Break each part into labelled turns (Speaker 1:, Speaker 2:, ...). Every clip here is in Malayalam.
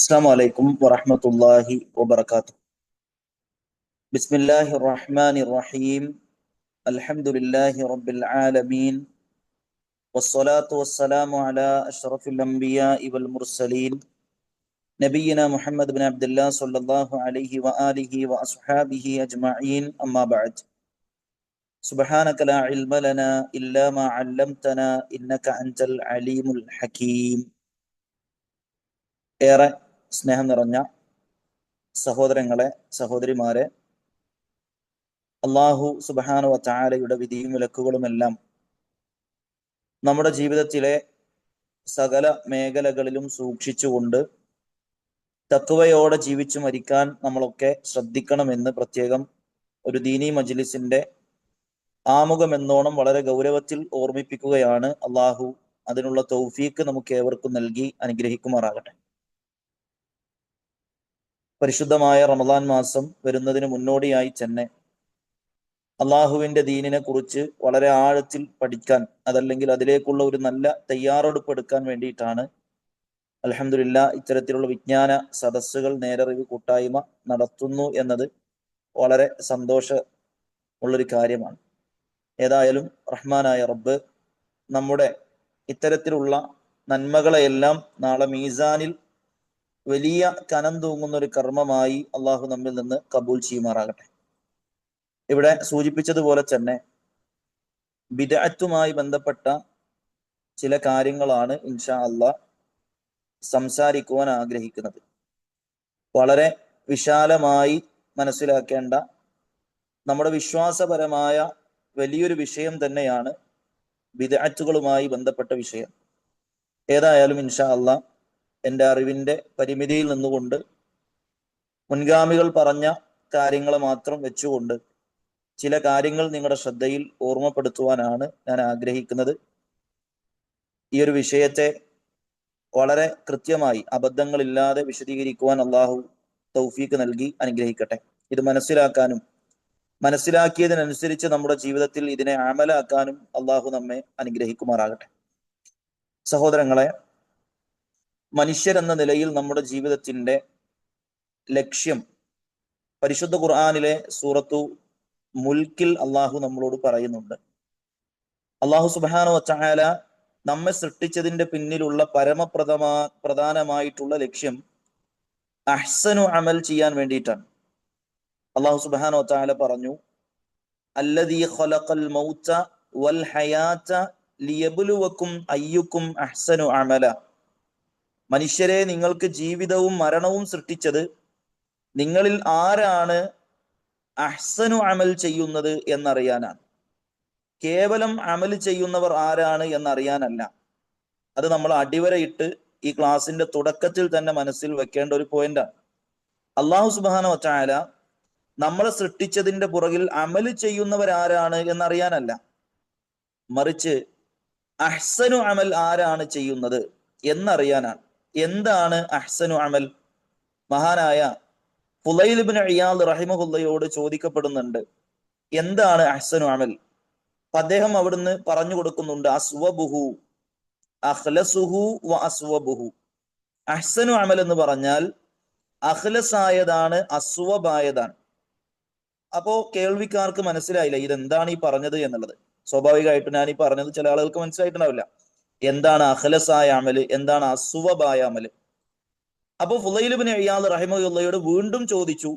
Speaker 1: السلام عليكم ورحمة الله وبركاته. بسم الله الرحمن الرحيم. الحمد لله رب العالمين، والصلاة والسلام على أشرف الأنبياء والمرسلين نبينا محمد بن عبد الله صلى الله عليه وآله وأصحابه أجمعين. أما بعد، سبحانك لا علم لنا إلا ما علمتنا إنك أنت العليم الحكيم. ഏറെ സ്നേഹം നിറഞ്ഞ സഹോദരങ്ങളെ, സഹോദരിമാരെ, അള്ളാഹു സുബ്ഹാനഹു വ തആലയുടെ വിധിയും വിലക്കുകളുമെല്ലാം നമ്മുടെ ജീവിതത്തിലെ സകല മേഖലകളിലും സൂക്ഷിച്ചുകൊണ്ട് തഖ്വയോടെ ജീവിച്ചു മരിക്കാൻ നമ്മളൊക്കെ ശ്രദ്ധിക്കണമെന്ന് പ്രത്യേകം ഒരു ദീനി മജ്ലിസിന്റെ ആമുഖം എന്നോണം വളരെ ഗൗരവത്തിൽ ഓർമ്മിപ്പിക്കുകയാണ്. അള്ളാഹു അതിനുള്ള തൗഫീക്ക് നമുക്ക് ഏവർക്കും നൽകി അനുഗ്രഹിക്കുമാറാകട്ടെ. പരിശുദ്ധമായ റമദാൻ മാസം വരുന്നതിന് മുന്നോടിയായി തന്നെ അള്ളാഹുവിന്റെ ദീനിനെ കുറിച്ച് വളരെ ആഴത്തിൽ പഠിക്കാൻ, അതല്ലെങ്കിൽ അതിലേക്കുള്ള ഒരു നല്ല തയ്യാറെടുപ്പ് എടുക്കാൻ വേണ്ടിയിട്ടാണ് അൽഹംദുലില്ലാഹ് ഇത്തരത്തിലുള്ള വിജ്ഞാന സദസ്സുകൾ, നേരറിവ് കൂട്ടായ്മ നടത്തുന്നു എന്നത് വളരെ സന്തോഷമുള്ളൊരു കാര്യമാണ്. ഏതായാലും റഹ്മാനായ റബ്ബ് നമ്മുടെ ഇത്തരത്തിലുള്ള നന്മകളെയെല്ലാം നാളെ മീസാനിൽ വലിയ കനം തൂങ്ങുന്ന ഒരു കർമ്മമായി അള്ളാഹു നമ്മിൽ നിന്ന് കബൂൽ ചെയ്യുമാറാകട്ടെ. ഇവിടെ സൂചിപ്പിച്ചതുപോലെ തന്നെ ബിദ്അത്തുമായി ബന്ധപ്പെട്ട ചില കാര്യങ്ങളാണ് ഇൻഷാ അള്ളാഹ് സംസാരിക്കുവാൻ ആഗ്രഹിക്കുന്നത്. വളരെ വിശാലമായി മനസ്സിലാക്കേണ്ട നമ്മുടെ വിശ്വാസപരമായ വലിയൊരു വിഷയം തന്നെയാണ് ബിദ്അത്തുകളുമായി ബന്ധപ്പെട്ട വിഷയം. ഏതായാലും ഇൻഷാ അള്ളാഹ് എൻ്റെ അറിവിൻ്റെ പരിമിതിയിൽ നിന്നുകൊണ്ട് മുൻഗാമികൾ പറഞ്ഞ കാര്യങ്ങൾ മാത്രം വെച്ചുകൊണ്ട് ചില കാര്യങ്ങൾ നിങ്ങളുടെ ശ്രദ്ധയിൽ ഓർമ്മപ്പെടുത്തുവാനാണ് ഞാൻ ആഗ്രഹിക്കുന്നത്. ഈ ഒരു വിഷയത്തെ വളരെ കൃത്യമായി അബദ്ധങ്ങളില്ലാതെ വിശദീകരിക്കുവാൻ അള്ളാഹു തൗഫീക്ക് നൽകി അനുഗ്രഹിക്കട്ടെ. ഇത് മനസ്സിലാക്കാനും മനസ്സിലാക്കിയതിനനുസരിച്ച് നമ്മുടെ ജീവിതത്തിൽ ഇതിനെ അമലാക്കാനും അള്ളാഹു നമ്മെ അനുഗ്രഹിക്കുമാറാകട്ടെ. സഹോദരങ്ങളെ, മനുഷ്യരെന്ന നിലയിൽ നമ്മുടെ ജീവിതത്തിന്റെ ലക്ഷ്യം പരിശുദ്ധ ഖുർആനിലെ സൂറത്തു മുൽക്കിൽ അള്ളാഹു നമ്മളോട് പറയുന്നുണ്ട്. അള്ളാഹു സുബ്ഹാനഹു വ തആല നമ്മെ സൃഷ്ടിച്ചതിന്റെ പിന്നിലുള്ള പ്രധാനമായിട്ടുള്ള ലക്ഷ്യം അഹ്സനു അമൽ ചെയ്യാൻ വേണ്ടിയിട്ടാണ്. അള്ളാഹു സുബ്ഹാനഹു വ തആല പറഞ്ഞു, അല്ലദീ ഖലഖൽ മൗത വൽ ഹയാത ലിയബ്ലുവക്കും അയ്യുക്കും അഹ്സനു അമല. മനുഷ്യരെ, നിങ്ങൾക്ക് ജീവിതവും മരണവും സൃഷ്ടിച്ചത് നിങ്ങളിൽ ആരാണ് അഹ്സനു അമൽ ചെയ്യുന്നത് എന്നറിയാനാണ്. കേവലം അമൽ ചെയ്യുന്നവർ ആരാണ് എന്നറിയാനല്ല. അത് നമ്മൾ അടിവരയിട്ട് ഈ ക്ലാസിന്റെ തുടക്കത്തിൽ തന്നെ മനസ്സിൽ വെക്കേണ്ട ഒരു പോയിന്റാണ്. അള്ളാഹു സുബ്ഹാനഹു വ തആല നമ്മളെ സൃഷ്ടിച്ചതിന്റെ പുറകിൽ അമൽ ചെയ്യുന്നവരാരാണ് എന്നറിയാനല്ല, മറിച്ച് അഹ്സനു അമൽ ആരാണ് ചെയ്യുന്നത് എന്നറിയാനാണ്. എന്താണ് അഹ്സനു അമൽ? മഹാനായ ഫുളൈൽ ഇബ്നു ഇയാദ് റഹിമഹുല്ലയോട് ചോദിക്കപ്പെടുന്നുണ്ട്, എന്താണ് അഹ്സനു അമൽ? അദ്ദേഹം അവിടുന്ന് പറഞ്ഞു കൊടുക്കുന്നുണ്ട്, അസ്വബുഹു അഖ്ലസുഹു വ അസ്വബുഹു. അഹ്സനു അമൽ എന്ന് പറഞ്ഞാൽ അഖ്ലസായതാണ്, അസ്വബായതാണ്. അപ്പോ കേൾവിക്കാർക്ക് മനസ്സിലായില്ല ഇതെന്താണ് ഈ പറഞ്ഞത് എന്നുള്ളത്. സ്വാഭാവികമായിട്ടും ഞാൻ ഈ പറഞ്ഞത് ചില ആളുകൾക്ക് മനസ്സിലായിട്ടുണ്ടാവില്ല. എന്താണ് അഖ്ലസായ അമല്, എന്താണ് അസ്വബായ അമല്? അപ്പൊ ഫുളൈൽ ഇബ്നു ഇയാദ് റഹിമഹുല്ലയോട് വീണ്ടും ചോദിച്ചു,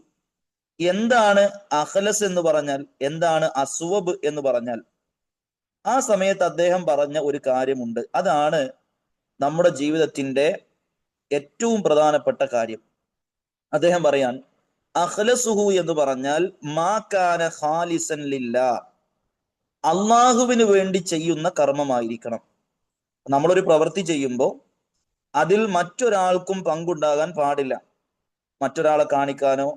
Speaker 1: എന്താണ് അഖ്ലസ് എന്ന് പറഞ്ഞാൽ, എന്താണ് അസ്വബ് എന്ന് പറഞ്ഞാൽ? ആ സമയത്ത് അദ്ദേഹം പറഞ്ഞ ഒരു കാര്യമുണ്ട്. അതാണ് നമ്മുടെ ജീവിതത്തിന്റെ ഏറ്റവും പ്രധാനപ്പെട്ട കാര്യം. അദ്ദേഹം പറയാൻ, അഖ്ലസുഹു എന്ന് പറഞ്ഞാൽ മാ കാന ഖാലിസൻ ലില്ലാഹ്, അള്ളാഹുവിന് വേണ്ടി ചെയ്യുന്ന കർമ്മമായിരിക്കണം. നമ്മളൊരു പ്രവൃത്തി ചെയ്യുമ്പോൾ അതിൽ മറ്റൊരാൾക്കും പങ്കുണ്ടാകാൻ പാടില്ല. മറ്റൊരാളെ കാണിക്കാനോ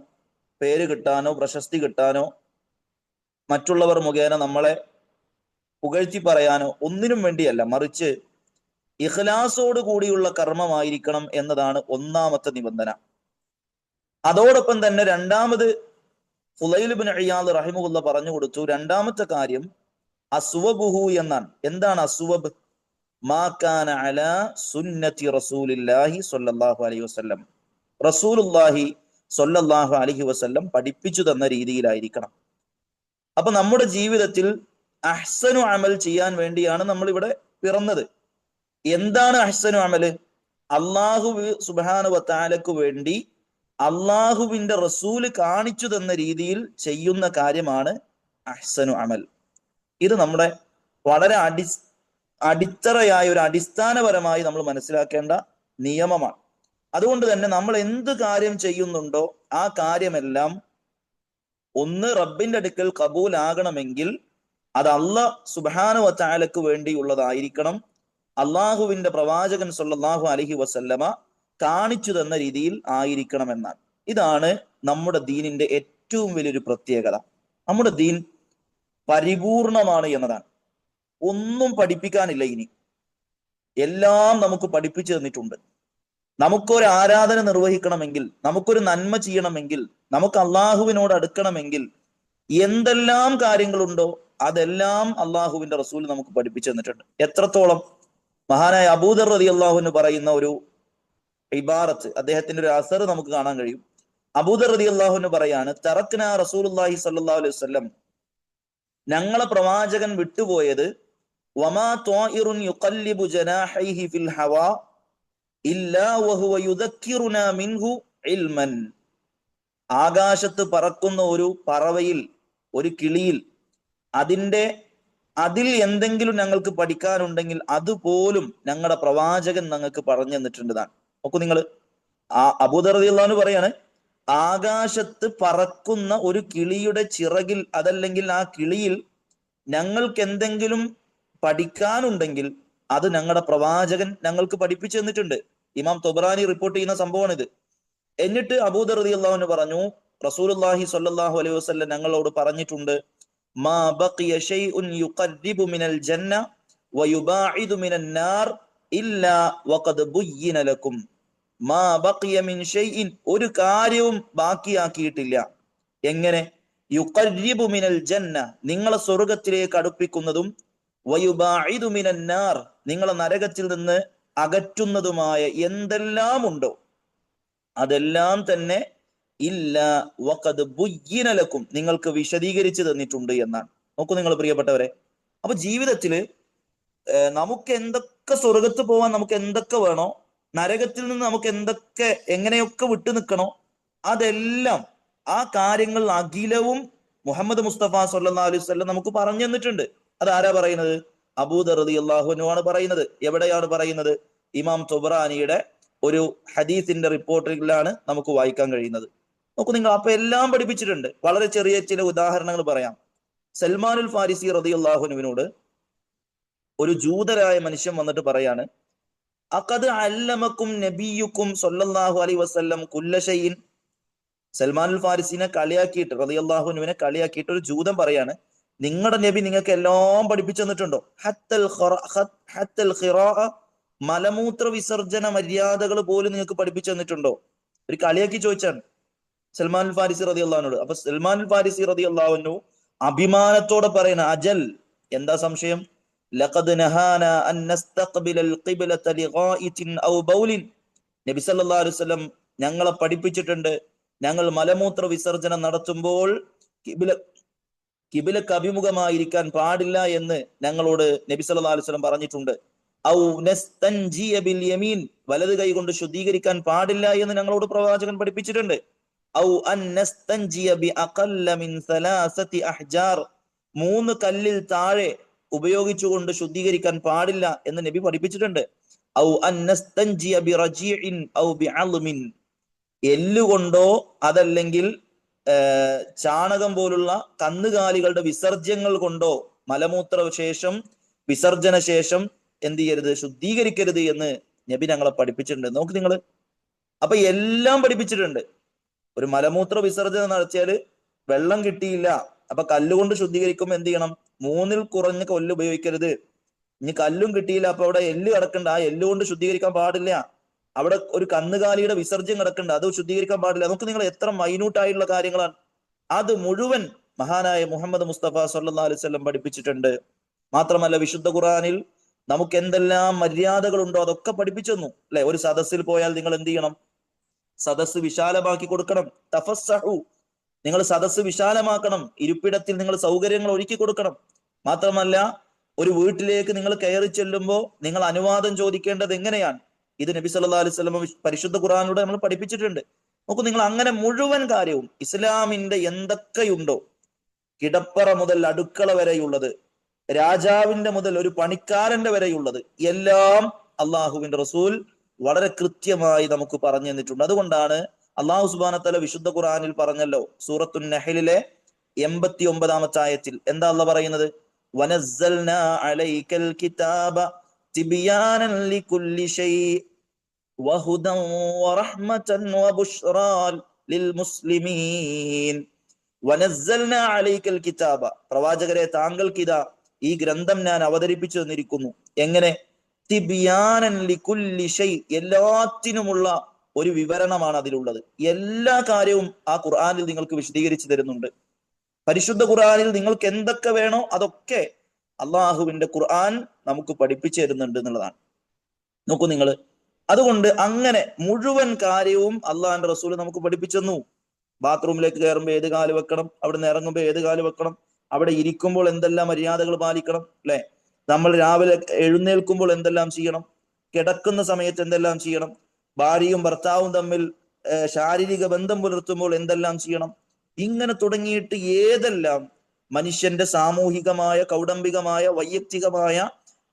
Speaker 1: പേര് കിട്ടാനോ പ്രശസ്തി കിട്ടാനോ മറ്റുള്ളവർ മുഖേന നമ്മളെ പുകഴ്ത്തി പറയാനോ ഒന്നിനും വേണ്ടിയല്ല, മറിച്ച് ഇഖ്ലാസോട് കൂടിയുള്ള കർമ്മമായിരിക്കണം എന്നതാണ് ഒന്നാമത്തെ നിബന്ധന. അതോടൊപ്പം തന്നെ രണ്ടാമത് ഫുളൈൽ ഇബ്നു ഇയാദ് റഹിമഹുല്ല പറഞ്ഞു കൊടുത്തു, രണ്ടാമത്തെ കാര്യം അസ്വബുഹു എന്നാണ്. എന്താണ് അസ്വബ്? മാ കാന അലാ സുന്നത്തി റസൂലില്ലാഹി സ്വല്ലല്ലാഹു അലൈഹി വസല്ലം, റസൂലുള്ളാഹി സ്വല്ലല്ലാഹു അലൈഹി വസല്ലം പഠിപ്പിച്ചു തന്ന രീതിയിലായിരിക്കണം. അപ്പൊ നമ്മുടെ ജീവിതത്തിൽ അഹ്സനു അമൽ ചെയ്യാൻ വേണ്ടിയാണ് നമ്മൾ ഇവിടെ പിറന്നത്. എന്താണ് അഹ്സനു അമല്? അള്ളാഹു സുബ്ഹാനഹു വ തആലക്ക് വേണ്ടി അള്ളാഹുവിന്റെ റസൂല് കാണിച്ചു തന്ന രീതിയിൽ ചെയ്യുന്ന കാര്യമാണ് അഹ്സനു അമൽ. ഇത് നമ്മുടെ വളരെ അടിത്തറയായ ഒരു അടിസ്ഥാനപരമായി നമ്മൾ മനസ്സിലാക്കേണ്ട നിയമമാണ്. അതുകൊണ്ട് തന്നെ നമ്മൾ എന്ത് കാര്യം ചെയ്യുന്നുണ്ടോ ആ കാര്യമെല്ലാം ഒന്ന് റബ്ബിന്റെ അടുക്കൽ കബൂലാകണമെങ്കിൽ അത് അല്ലാഹ് സുബ്ഹാനഹു വ തആലക്ക് വേണ്ടിയുള്ളതായിരിക്കണം. അള്ളാഹുവിന്റെ പ്രവാചകൻ സ്വല്ലല്ലാഹു അലൈഹി വസല്ലമ കാണിച്ചു തന്ന രീതിയിൽ ആയിരിക്കണം എന്നാണ്. ഇതാണ് നമ്മുടെ ദീനിന്റെ ഏറ്റവും വലിയൊരു പ്രത്യേകത. നമ്മുടെ ദീൻ പരിപൂർണമാണ് എന്നതാണ്. ഒന്നും പഠിപ്പിക്കാനില്ല. ഇനി എല്ലാം നമുക്ക് പഠിപ്പിച്ചു തന്നിട്ടുണ്ട്. നമുക്കൊരു ആരാധന നിർവഹിക്കണമെങ്കിൽ, നമുക്കൊരു നന്മ ചെയ്യണമെങ്കിൽ, നമുക്ക് അള്ളാഹുവിനോട് അടുക്കണമെങ്കിൽ എന്തെല്ലാം കാര്യങ്ങളുണ്ടോ അതെല്ലാം അള്ളാഹുവിന്റെ റസൂൽ നമുക്ക് പഠിപ്പിച്ചു തന്നിട്ടുണ്ട്. എത്രത്തോളം? മഹാനായ അബൂദർ റളിയല്ലാഹു അൻഹു പറയുന്ന ഒരു ഇബാറത്ത്, അദ്ദേഹത്തിന്റെ ഒരു അസർ നമുക്ക് കാണാൻ കഴിയും. അബൂദർ റളിയല്ലാഹു അൻഹു പറയാണ്, തറക്നാ റസൂലുള്ളാഹി സ്വല്ലല്ലാഹു അലൈഹി വസല്ലം, ഞങ്ങളെ പ്രവാചകൻ വിട്ടുപോയത് വമാ ത്വാഇറുൻ യുഖല്ലിബു ജനാഹൈഹി ഫിൽ ഹവാ ഇല്ലാ വഹുവ യുദക്കിറുനാ മിൻഹു ഇൽമൻ. ആകാശത്ത് പറക്കുന്ന ഒരു പറവയിൽ, ഒരു കിളിയിൽ, അതിൽ എന്തെങ്കിലും ഞങ്ങൾക്ക് പഠിക്കാനുണ്ടെങ്കിൽ അതുപോലും ഞങ്ങളുടെ പ്രവാചകൻ ഞങ്ങൾക്ക് പറഞ്ഞു തന്നിട്ടുണ്ടെന്നാണ്. നോക്കൂ നിങ്ങൾ, അബൂദർ റളിയല്ലാഹു അൻഹു പറയാണ്, ആകാശത്ത് പറക്കുന്ന ഒരു കിളിയുടെ ചിറകിൽ, അതല്ലെങ്കിൽ ആ കിളിയിൽ ഞങ്ങൾക്ക് എന്തെങ്കിലും പഠിക്കാനുണ്ടെങ്കിൽ അത് ഞങ്ങളുടെ പ്രവാചകൻ ഞങ്ങൾക്ക് പഠിപ്പിച്ചു തന്നിട്ടുണ്ട്. ഇമാം തൊബറാനി റിപ്പോർട്ട് ചെയ്യുന്ന സംഭവമാണിത്. എന്നിട്ട് അബൂദർ റളിയല്ലാഹു അൻഹു പറഞ്ഞു, റസൂലുള്ളാഹി സ്വല്ലല്ലാഹു അലൈഹി വസല്ലം ഞങ്ങളോട് പറഞ്ഞിട്ടുണ്ട്, മാ ബഖിയ ശൈഉൻ യുഖർരിബു മിനൽ ജന്ന വയുബാഇദു മിനൻ നാർ ഇല്ലാ വഖദ് ബുയ്യിന ലക്കും. മാ ബഖിയ മിൻ ഷൈഇൻ, ഒരു കാര്യവും ബാക്കിയാക്കിയിട്ടില്ല. എങ്ങനെ? യുഖർരിബു മിനൽ ജന്ന, നിങ്ങളെ സ്വർഗത്തിലേക്ക് അടുപ്പിക്കുന്നതും, വയുബാഇദു മിനൻ നാർ, നിങ്ങളെ നരകത്തിൽ നിന്ന് അകറ്റുന്നതുമായ എന്തെല്ലാം ഉണ്ടോ അതെല്ലാം തന്നെ ഇല്ല വഖദ് ബുയ്യിന ലക്കും, നിങ്ങൾക്ക് വിശദീകരിച്ചു തന്നിട്ടുണ്ട് എന്നാണ്. നോക്കൂ നിങ്ങൾ പ്രിയപ്പെട്ടവരെ, അപ്പൊ ജീവിതത്തില് നമുക്ക് എന്തൊക്കെ, സ്വർഗത്ത് പോവാൻ നമുക്ക് എന്തൊക്കെ വേണോ, നരകത്തിൽ നിന്ന് നമുക്ക് എന്തൊക്കെ എങ്ങനെയൊക്കെ വിട്ടു നിൽക്കണോ, അതെല്ലാം ആ കാര്യങ്ങൾ അഖിലവും മുഹമ്മദ് മുസ്തഫ സ്വല്ലല്ലാഹു അലൈഹി വസല്ലം നമുക്ക് പറഞ്ഞു തന്നിട്ടുണ്ട്. അത് ആരാ പറയുന്നത്? അബൂദർ റളിയല്ലാഹു അൻഹു ആണ് പറയുന്നത്. എവിടെയാണ് പറയുന്നത്? ഇമാം തൊബറാനിയുടെ ഒരു ഹദീസിന്റെ റിപ്പോർട്ടിലാണ് നമുക്ക് വായിക്കാൻ കഴിയുന്നത്. നോക്കൂ നിങ്ങൾ, അപ്പൊ എല്ലാം പഠിപ്പിച്ചിട്ടുണ്ട്. വളരെ ചെറിയ ചില ഉദാഹരണങ്ങൾ പറയാം. സൽമാനുൽ ഫാരിസി റളിയല്ലാഹു അൻഹുവിനോട് ഒരു ജൂതരായ മനുഷ്യൻ വന്നിട്ട് പറയാണ്, അഖദ് അല്ലമക്കും നബിയുക്കും സ്വല്ലല്ലാഹു അലൈഹി വസല്ലം കുല്ല ഷൈഇൻ. സൽമാനുൽ ഫാരിസിനെ കളിയാക്കിയിട്ട്, റളിയല്ലാഹു അൻഹുവിനെ കളിയാക്കിയിട്ട് ഒരു ജൂതൻ പറയാണ്, നിങ്ങളുടെ നബി നിങ്ങൾക്ക് എല്ലാം പഠിപ്പിച്ചു തന്നിട്ടുണ്ടോ? ഹത്തൽ ഖിറാഅ, മലമൂത്ര വിസർജന മര്യാദകൾ പോലും നിങ്ങൾക്ക് പഠിപ്പിച്ചു തന്നിട്ടുണ്ടോ? ഒരു കളിയാക്കി ചോദിച്ചാണ് സൽമാനുൽ ഫാരിസി റളിയല്ലാഹു അൻഹു. അപ്പൊ സൽമാനുൽ ഫാരിസി റളിയല്ലാഹു അൻഹു അഭിമാനത്തോടെ പറയുന്ന, അജൽ, എന്താ സംശയം, ലഖദ് നഹാന അൻ നസ്തഖ്ബിലൽ ഖിബ്ലത ലിഗായിതിൻ ഔ ബൗലിൻ. നബി സല്ലല്ലാഹു അലൈഹി വസല്ലം ഞങ്ങളെ പഠിപ്പിച്ചിട്ടുണ്ട്, ഞങ്ങൾ മലമൂത്ര വിസർജനം നടത്തുമ്പോൾ കിബിലക്ക് അഭിമുഖമായിരിക്കാൻ പാടില്ല എന്ന് ഞങ്ങളോട് നബി സല്ലല്ലാഹു അലൈഹി വസല്ലം പറഞ്ഞിട്ടുണ്ട്. ഔ നസ്തൻജിയ ബിൽ യമീൻ, വലത് കൈ കൊണ്ട് ശുദ്ധീകരിക്കാൻ പാടില്ല എന്ന് ഞങ്ങളോട് പ്രവാചകൻ പഠിപ്പിച്ചിട്ടുണ്ട്. ഔ അൻ നസ്തൻജിയ ബി അഖല്ല മിൻ സലാസതി അഹ്ജാർ, 3 കല്ലിൽ താഴെ ഉപയോഗിച്ചുകൊണ്ട് ശുദ്ധീകരിക്കാൻ പാടില്ല എന്ന് നബി പഠിപ്പിച്ചിട്ടുണ്ട്. ഔ അൻ നസ്തൻജിയ ബി റജീഇൻ ഔ ബി അൽമിൻ, എല്ലുകൊണ്ടോ അതല്ലെങ്കിൽ ചാണകം പോലുള്ള കന്നുകാലികളുടെ വിസർജ്യങ്ങൾ കൊണ്ടോ മലമൂത്ര ശേഷം, വിസർജന ശേഷം എന്ത് ചെയ്യരുത്, ശുദ്ധീകരിക്കരുത് എന്ന് നബി ഞങ്ങളെ പഠിപ്പിച്ചിട്ടുണ്ട്. നോക്ക് നിങ്ങൾ, അപ്പൊ എല്ലാം പഠിപ്പിച്ചിട്ടുണ്ട്. ഒരു മലമൂത്ര വിസർജനം നടത്തിയാൽ വെള്ളം കിട്ടിയില്ല, അപ്പൊ കല്ലുകൊണ്ട് ശുദ്ധീകരിക്കുമ്പോൾ എന്ത് ചെയ്യണം? 3-ൽ കുറഞ്ഞ കല്ല് ഉപയോഗിക്കരുത്. ഇനി കല്ലും കിട്ടിയില്ല, അപ്പൊ അവിടെ എല്ല് കിടക്കണ്ട, ആ എല്ലുകൊണ്ട് ശുദ്ധീകരിക്കാൻ പാടില്ല. അവിടെ ഒരു കന്നുകാലിയുടെ വിസർജ്യം കിടക്കണ്ട, അത് ശുദ്ധീകരിക്കാൻ പാടില്ല. നമുക്ക് നിങ്ങൾ എത്ര മൈന്യൂട്ട് ആയിട്ടുള്ള കാര്യങ്ങളാണ്. അത് മുഴുവൻ മഹാനായ മുഹമ്മദ് മുസ്തഫ സ്വല്ലല്ലാഹു അലൈഹി വസല്ലം പഠിപ്പിച്ചിട്ടുണ്ട്. മാത്രമല്ല വിശുദ്ധ ഖുർആനിൽ നമുക്ക് എന്തെല്ലാം മര്യാദകളുണ്ടോ അതൊക്കെ പഠിപ്പിച്ചു തന്നു, അല്ലെ? ഒരു സദസ്സിൽ പോയാൽ നിങ്ങൾ എന്ത് ചെയ്യണം? സദസ്സ് വിശാലമാക്കി കൊടുക്കണം. തഫസ്സഹു, നിങ്ങൾ സദസ്സ് വിശാലമാക്കണം. ഇരിപ്പിടത്തിൽ നിങ്ങൾ സൗകര്യങ്ങൾ ഒരുക്കി കൊടുക്കണം. മാത്രമല്ല, ഒരു വീട്ടിലേക്ക് നിങ്ങൾ കയറി ചെല്ലുമ്പോൾ നിങ്ങൾ അനുവാദം ചോദിക്കേണ്ടത് എങ്ങനെയാണ്? ഇത് നബി സല്ലല്ലാഹു അലൈഹി വസല്ലം പരിശുദ്ധ ഖുർആനിലൂടെ നമ്മൾ പഠിപ്പിച്ചിട്ടുണ്ട്. നോക്കൂ, നിങ്ങൾ അങ്ങനെ മുഴുവൻ കാര്യവും ഇസ്ലാമിന്റെ എന്തൊക്കെയുണ്ടോ, കിടപ്പറ മുതൽ അടുക്കള വരെയുള്ളത്, രാജാവിന്റെ മുതൽ ഒരു പണിക്കാരന്റെ വരെയുള്ളത്, എല്ലാം അള്ളാഹുവിന്റെ റസൂൽ വളരെ കൃത്യമായി നമുക്ക് പറഞ്ഞു തന്നിട്ടുണ്ട്. അതുകൊണ്ടാണ് അള്ളാഹു സുബ്ഹാനഹു വ തആല വിശുദ്ധ ഖുർആനിൽ പറഞ്ഞല്ലോ, സൂറത്തുൻ നഹ്ലിലെ 89-ാമത്തെ ആയത്തിൽ എന്താ അള്ളാഹ് പറയുന്നത്? വനസ്സൽനാ അലൈക്കൽ കിതാബ തിബിയാനൻ ലികുല്ലി ശൈഇ വഹുദൻ വറഹ്മതൻ വബുശ്റാ ലിൽമുസ്ലിമീൻ. വനസ്സൽനാ അലൈക്കൽ കിതാബ, പ്രവാചകരെ താങ്കൾക്കിതാ ഈ ഗ്രന്ഥം ഞാൻ അവതരിപ്പിച്ചു തന്നിരിക്കുന്നു. എങ്ങനെ? തിബിയാനൻ ലികുല്ലി ശൈ, എല്ലാത്തിനുമുള്ള ഒരു വിവരണമാണ് അതിലുള്ളത്. എല്ലാ കാര്യവും ആ ഖുർആനിൽ നിങ്ങൾക്ക് വിശദീകരിച്ചു തരുന്നുണ്ട്. പരിശുദ്ധ ഖുർആനിൽ നിങ്ങൾക്ക് എന്തൊക്കെ വേണോ അതൊക്കെ അള്ളാഹുവിന്റെ ഖുർആൻ നമുക്ക് പഠിപ്പിച്ചു തരുന്നുണ്ട് എന്നുള്ളതാണ്. നോക്കൂ നിങ്ങൾ, അതുകൊണ്ട് അങ്ങനെ മുഴുവൻ കാര്യവും അള്ളാഹിന്റെ റസൂൽ നമുക്ക് പഠിപ്പിച്ചു തന്നു. ബാത്റൂമിലേക്ക് കയറുമ്പോൾ ഏത് കാല് വെക്കണം, അവിടെ നിന്ന് ഇറങ്ങുമ്പോൾ ഏത് കാല് വെക്കണം, അവിടെ ഇരിക്കുമ്പോൾ എന്തെല്ലാം മര്യാദകൾ പാലിക്കണം, അല്ലെ? നമ്മൾ രാവിലെ എഴുന്നേൽക്കുമ്പോൾ എന്തെല്ലാം ചെയ്യണം, കിടക്കുന്ന സമയത്ത് എന്തെല്ലാം ചെയ്യണം, ഭാര്യയും ഭർത്താവും തമ്മിൽ ശാരീരിക ബന്ധം പുലർത്തുമ്പോൾ എന്തെല്ലാം ചെയ്യണം, ഇങ്ങനെ തുടങ്ങിയിട്ട് ഏതെല്ലാം മനുഷ്യന്റെ സാമൂഹികമായ, കൗടംബികമായ, വൈയക്തികമായ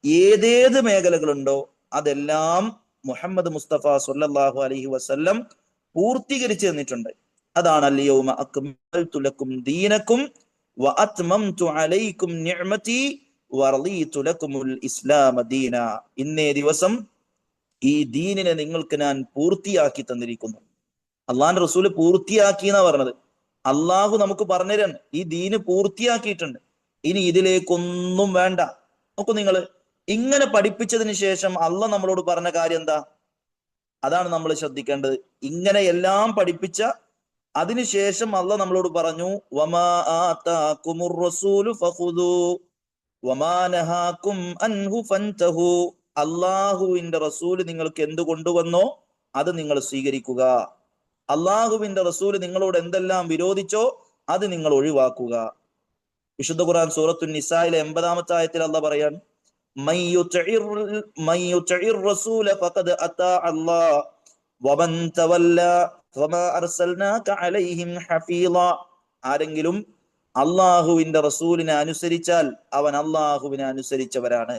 Speaker 1: ഏതേത് മേഖലകളുണ്ടോ അതെല്ലാം മുഹമ്മദ് മുസ്തഫ സ്വല്ലല്ലാഹു അലൈഹി വസല്ലം പൂർത്തീകരിച്ചു തന്നിട്ടുണ്ട്. അതാണ് അൽയൗമ അക്മൽതു ലക്കും ദീനക്കും വഅത്മംതു അലൈക്കും നിഅമതി വറളീതു ലക്കുമുൽ ഇസ്ലാമ ദീന. ഇന്നേ ദിവസം ഈ ദീനിനെ നിങ്ങൾക്ക് ഞാൻ പൂർത്തിയാക്കി തന്നിരിക്കുന്നു. അള്ളാഹിന്റെ റസൂല് പൂർത്തിയാക്കി എന്നാ പറഞ്ഞത്. അള്ളാഹു നമുക്ക് പറഞ്ഞുതരാൻ ഈ ദീന് പൂർത്തിയാക്കിയിട്ടുണ്ട്. ഇനി ഇതിലേക്കൊന്നും വേണ്ട. നോക്കൂ നിങ്ങൾ, ഇങ്ങനെ പഠിപ്പിച്ചതിന് ശേഷം അള്ളാഹ് നമ്മളോട് പറഞ്ഞ കാര്യം എന്താ? അതാണ് നമ്മൾ ശ്രദ്ധിക്കേണ്ടത്. ഇങ്ങനെ എല്ലാം പഠിപ്പിച്ച അതിനുശേഷം അള്ളാഹ് നമ്മളോട് പറഞ്ഞു, വമാ ആതാകുമുർ റസൂലു ഫഖുദൂ വമാ നഹാകും അൻഹു ഫൻതഹു. അള്ളാഹുവിന്റെ റസൂല് നിങ്ങൾക്ക് എന്ത് കൊണ്ടുവന്നോ അത് നിങ്ങൾ സ്വീകരിക്കുക. അള്ളാഹുവിന്റെ റസൂല് നിങ്ങളോട് എന്തെല്ലാം വിരോധിച്ചോ അത് നിങ്ങൾ ഒഴിവാക്കുക. വിശുദ്ധ ഖുർആൻ സൂറത്തുൻ നിസായിലെ 80-ാമത്തെ ആയത്തിൽ അള്ളാഹ് പറയാൻ, മൻ യുതിഇർ റസൂല ഫഖദ് അതാ അല്ലാഹ് വമൻ തവല്ല ഫമാ അർസൽനാക അലൈഹിം ഹഫീള. ആരെങ്കിലും അള്ളാഹുവിന്റെ റസൂലിനെ അനുസരിച്ചാൽ അവൻ അള്ളാഹുവിനെ അനുസരിച്ചവരാണ്.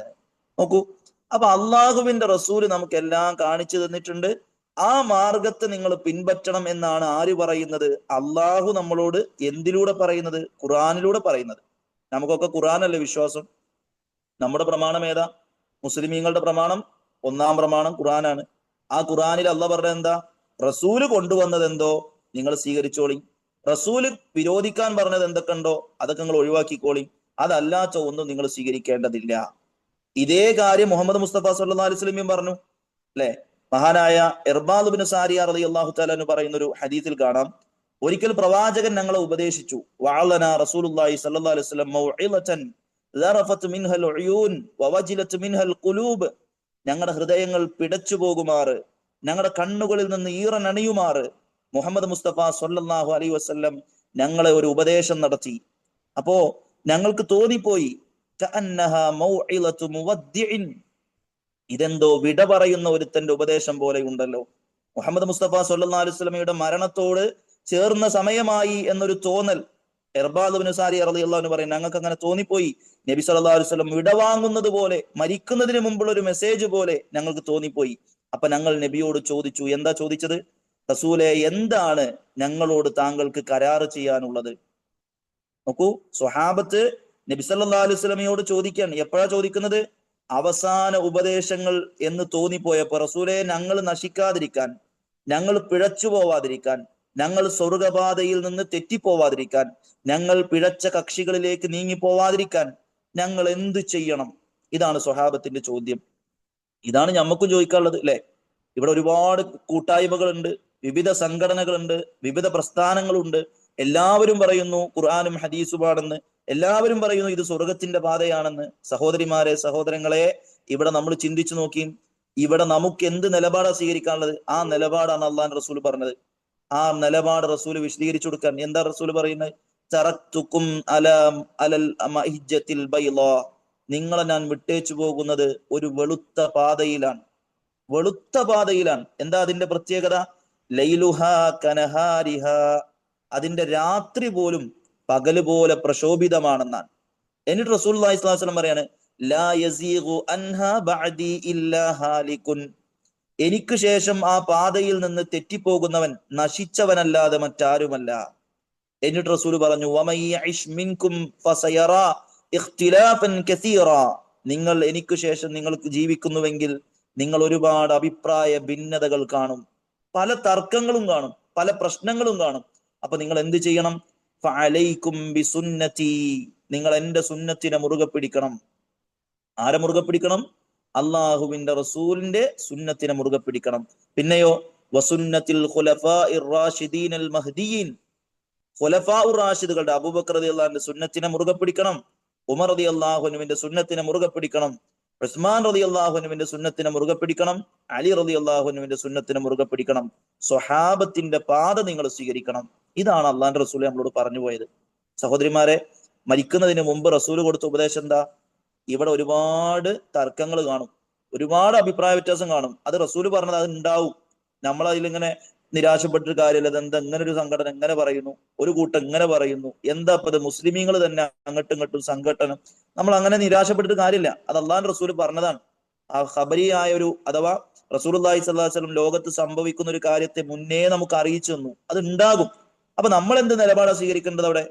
Speaker 1: നോക്കൂ, അപ്പൊ അള്ളാഹുവിന്റെ റസൂല് നമുക്ക് എല്ലാം കാണിച്ചു തന്നിട്ടുണ്ട്. ആ മാർഗത്തെ നിങ്ങൾ പിൻപറ്റണം എന്നാണ് ആര് പറയുന്നത്? അള്ളാഹു നമ്മളോട് എന്തിലൂടെ പറയുന്നത്? ഖുർആനിലൂടെ പറയുന്നത്. നമുക്കൊക്കെ ഖുർആനല്ലേ വിശ്വാസം. നമ്മുടെ പ്രമാണം ഏതാ? മുസ്ലിമീങ്ങളുടെ പ്രമാണം, ഒന്നാം പ്രമാണം ഖുർആനാണ്. ആ ഖുർആനിൽ അള്ളാഹ് പറഞ്ഞത് എന്താ? റസൂല് കൊണ്ടുവന്നത് എന്തോ നിങ്ങൾ സ്വീകരിച്ചോളി. റസൂല് വിരോധിക്കാൻ പറഞ്ഞത് എന്തൊക്കെ ഉണ്ടോ അതൊക്കെ നിങ്ങൾ ഒഴിവാക്കിക്കോളി. അതല്ലാത്ത ഒന്നും നിങ്ങൾ സ്വീകരിക്കേണ്ടതില്ല. ഇതേ കാര്യം മുഹമ്മദ് മുസ്തഫ സല്ലല്ലാഹു അലൈഹി വസല്ലം പറഞ്ഞു, അല്ലെ? മഹാനായ ഇർബാദ് ഇബ്നു സാരിയ റളിയല്ലാഹു തആല എന്ന് പറയുന്ന ഒരു ഹദീസിൽ കാണാം, ഒരിക്കൽ പ്രവാചകൻ ഞങ്ങളെ ഉപദേശിച്ചു. വഅലനാ റസൂലുള്ളാഹി സ്വല്ലല്ലാഹു അലൈഹി വസല്ലം മൗഇലതൻ ദറഫത് മിൻഹൽ ഉയൂൻ വവജിലത് മിൻഹൽ ഖുലൂബ്. ഞങ്ങളുടെ ഹൃദയങ്ങൾ പിടച്ചു പോകുമാറ്, ഞങ്ങളുടെ കണ്ണുകളിൽ നിന്ന് ഈറനണിയുമാറ് മുഹമ്മദ് മുസ്തഫ സ്വല്ലല്ലാഹു അലൈഹി വസല്ലം ഞങ്ങളെ ഒരു ഉപദേശം നടത്തി. അപ്പോ ഞങ്ങൾക്ക് തോന്നിപ്പോയി, കഅന്നഹ മൗഇലതു മുവദ്ദിഇൻ, ഇതെന്തോ വിട പറയുന്ന ഒരുത്തന്റെ ഉപദേശം പോലെ ഉണ്ടല്ലോ. മുഹമ്മദ് മുസ്തഫ സ്വല്ലല്ലാഹു അലൈഹി വസല്ലമയുടെ മരണത്തോട് ചേർന്ന സമയമായി എന്നൊരു തോന്നൽ ഇർബാദ് ഇബ്നു സാരിയ റളിയല്ലാഹു അൻഹു പറയും, ഞങ്ങൾക്ക് അങ്ങനെ തോന്നിപ്പോയി. നബി സല്ലല്ലാഹു അലൈഹി വസല്ലം വിടവാങ്ങുന്നത് പോലെ, മരിക്കുന്നതിന് മുമ്പുള്ള ഒരു മെസ്സേജ് പോലെ ഞങ്ങൾക്ക് തോന്നിപ്പോയി. അപ്പൊ ഞങ്ങൾ നബിയോട് ചോദിച്ചു. എന്താ ചോദിച്ചത്? റസൂലെ, എന്താണ് ഞങ്ങളോട് താങ്കൾക്ക് കരാറ് ചെയ്യാനുള്ളത്? നോക്കൂ, സ്വഹാബത്ത് നബി സല്ലല്ലാഹു അലൈഹി വസല്ലമയോട് ചോദിക്കാൻ എപ്പോഴാ ചോദിക്കുന്നത്? അവസാന ഉപദേശങ്ങൾ എന്ന് തോന്നിപ്പോയപ്പോ, റസൂലെ, ഞങ്ങൾ നശിക്കാതിരിക്കാൻ, ഞങ്ങൾ പിഴച്ചു പോവാതിരിക്കാൻ, ഞങ്ങൾ സ്വർഗപാതയിൽ നിന്ന് തെറ്റിപ്പോവാതിരിക്കാൻ, ഞങ്ങൾ പിഴച്ച കക്ഷികളിലേക്ക് നീങ്ങി പോവാതിരിക്കാൻ ഞങ്ങൾ എന്ത് ചെയ്യണം? ഇതാണ് സ്വഹാബത്തിന്റെ ചോദ്യം. ഇതാണ് ഞമ്മക്കും ചോദിക്കാനുള്ളത്, അല്ലെ? ഇവിടെ ഒരുപാട് കൂട്ടായ്മകളുണ്ട്, വിവിധ സംഘടനകളുണ്ട്, വിവിധ പ്രസ്ഥാനങ്ങളുണ്ട്. എല്ലാവരും പറയുന്നു ഖുർആനും ഹദീസുമാണെന്ന്, എല്ലാവരും പറയുന്നു ഇത് സ്വർഗത്തിന്റെ പാതയാണെന്ന്. സഹോദരിമാരെ, സഹോദരങ്ങളെ, ഇവിടെ നമ്മൾ ചിന്തിച്ചു നോക്കി, ഇവിടെ നമുക്ക് എന്ത് നിലപാടാണ് സ്വീകരിക്കാനുള്ളത്? ആ നിലപാടാണ് അള്ളാഹുവിന്റെ റസൂൽ പറഞ്ഞത്. ആ നിലപാട് റസൂൽ വിശദീകരിച്ചു കൊടുക്കാൻ എന്താ റസൂൽ പറയുന്നത്? തറക്തുക്കും അലൽ മഹിജ്ജത്തിൽ ബൈളാ, നിങ്ങളെ ഞാൻ വിട്ടേച്ചു പോകുന്നത് ഒരു വെളുത്ത പാതയിലാണ്. വെളുത്ത പാതയിലാണ്. എന്താ അതിന്റെ പ്രത്യേകത? ലൈലുഹാ കനഹാരിഹ, അതിന്റെ രാത്രി പോലും പകല് പോലെ പ്രശോഭിതമാണെന്നാണ്. എന്നിട്ട് റസൂലുള്ളാഹി സ്വല്ലല്ലാഹു അലൈഹി വസല്ലം പറയാണ്, ലാ യസീഗു അൻഹാ ബഅദി ഇല്ലാ ഹാലികുൻ, എനിക്ക് ശേഷം ആ പാതയിൽ നിന്ന് തെറ്റിപ്പോകുന്നവൻ നശിച്ചവനല്ലാതെ മറ്റാരുമല്ല. എന്നിട്ട് റസൂൽ പറഞ്ഞു, വമൻ യഇശ് മിൻകും ഫസയറാ ഇഖ്തിലാഫൻ കസീറാ, നിങ്ങൾ എനിക്ക് ശേഷം നിങ്ങൾക്ക് ജീവിക്കുന്നുവെങ്കിൽ നിങ്ങൾ ഒരുപാട് അഭിപ്രായ ഭിന്നതകൾ കാണും, പല തർക്കങ്ങളും കാണും, പല പ്രശ്നങ്ങളും കാണും. അപ്പൊ നിങ്ങൾ എന്ത് ചെയ്യണം? ഫഅലൈക്കും ബിസുന്നതി, നിങ്ങൾ എന്റെ സുന്നത്തിനെ മുറുകെ പിടിക്കണം. ആരെ മുറുകെ പിടിക്കണം? അള്ളാഹുവിന്റെ റസൂലിന്റെ സുന്നത്തിനെ മുറുകെ പിടിക്കണം. പിന്നെയോ വസുന്നത്തിൽ ഖുലഫാഇർ റാഷിദീനൽ മഹ്ദിയീൻ, ഖുലഫാഉർ റാഷിദുകളുടെ അബൂബക്കർ റളിയല്ലാഹുവിന്റെ സുന്നത്തിനെ മുറുകെ പിടിക്കണം, ഉമർ റളിയല്ലാഹുവിന്റെ സുന്നത്തിനെ മുറുകെ പിടിക്കണം, ഉസ്മാൻ റളിയല്ലാഹുവിന്റെ സുന്നത്തിനെ മുറുകെ പിടിക്കണം, അലി റളിയല്ലാഹുവിന്റെ സുന്നത്തിനെ മുറുകെ പിടിക്കണം, സ്വഹാബത്തിന്റെ പാത നിങ്ങൾ സ്വീകരിക്കണം. ഇതാണ് അള്ളാഹിന്റെ റസൂൽ നമ്മളോട് പറഞ്ഞു പോയത്. സഹോദരിമാരെ, മരിക്കുന്നതിന് മുമ്പ് റസൂൽ കൊടുത്ത ഉപദേശം എന്താ? ഇവിടെ ഒരുപാട് തർക്കങ്ങൾ കാണും, ഒരുപാട് അഭിപ്രായ വ്യത്യാസം കാണും. അത് റസൂൽ പറഞ്ഞത് അത് ഉണ്ടാവും. നമ്മൾ അതിലിങ്ങനെ നിരാശപ്പെട്ടൊരു കാര്യമല്ല. അതെന്താ ഇങ്ങനെ ഒരു സംഘടന എങ്ങനെ പറയുന്നു, ഒരു കൂട്ടം ഇങ്ങനെ പറയുന്നു, എന്താ ഇപ്പൊ ഇത് മുസ്ലിമീങ്ങൾ തന്നെ അങ്ങോട്ടും ഇങ്ങോട്ടും സംഘടന, നമ്മൾ അങ്ങനെ നിരാശപ്പെട്ടിട്ട് കാര്യമില്ല. അത് അള്ളാഹുവിന്റെ റസൂൽ പറഞ്ഞതാണ്. ആ ഖബരിയായ ഒരു, അഥവാ റസൂലുള്ളാഹി സ്വല്ലല്ലാഹു അലൈഹി വസല്ലം ലോകത്ത് സംഭവിക്കുന്ന ഒരു കാര്യത്തെ മുന്നേ നമുക്ക് അറിയിച്ചു തന്നു, അത് ഉണ്ടാകും. അപ്പൊ നമ്മൾ എന്ത് നിലപാടാണ് സ്വീകരിക്കേണ്ടത്? അവിടെ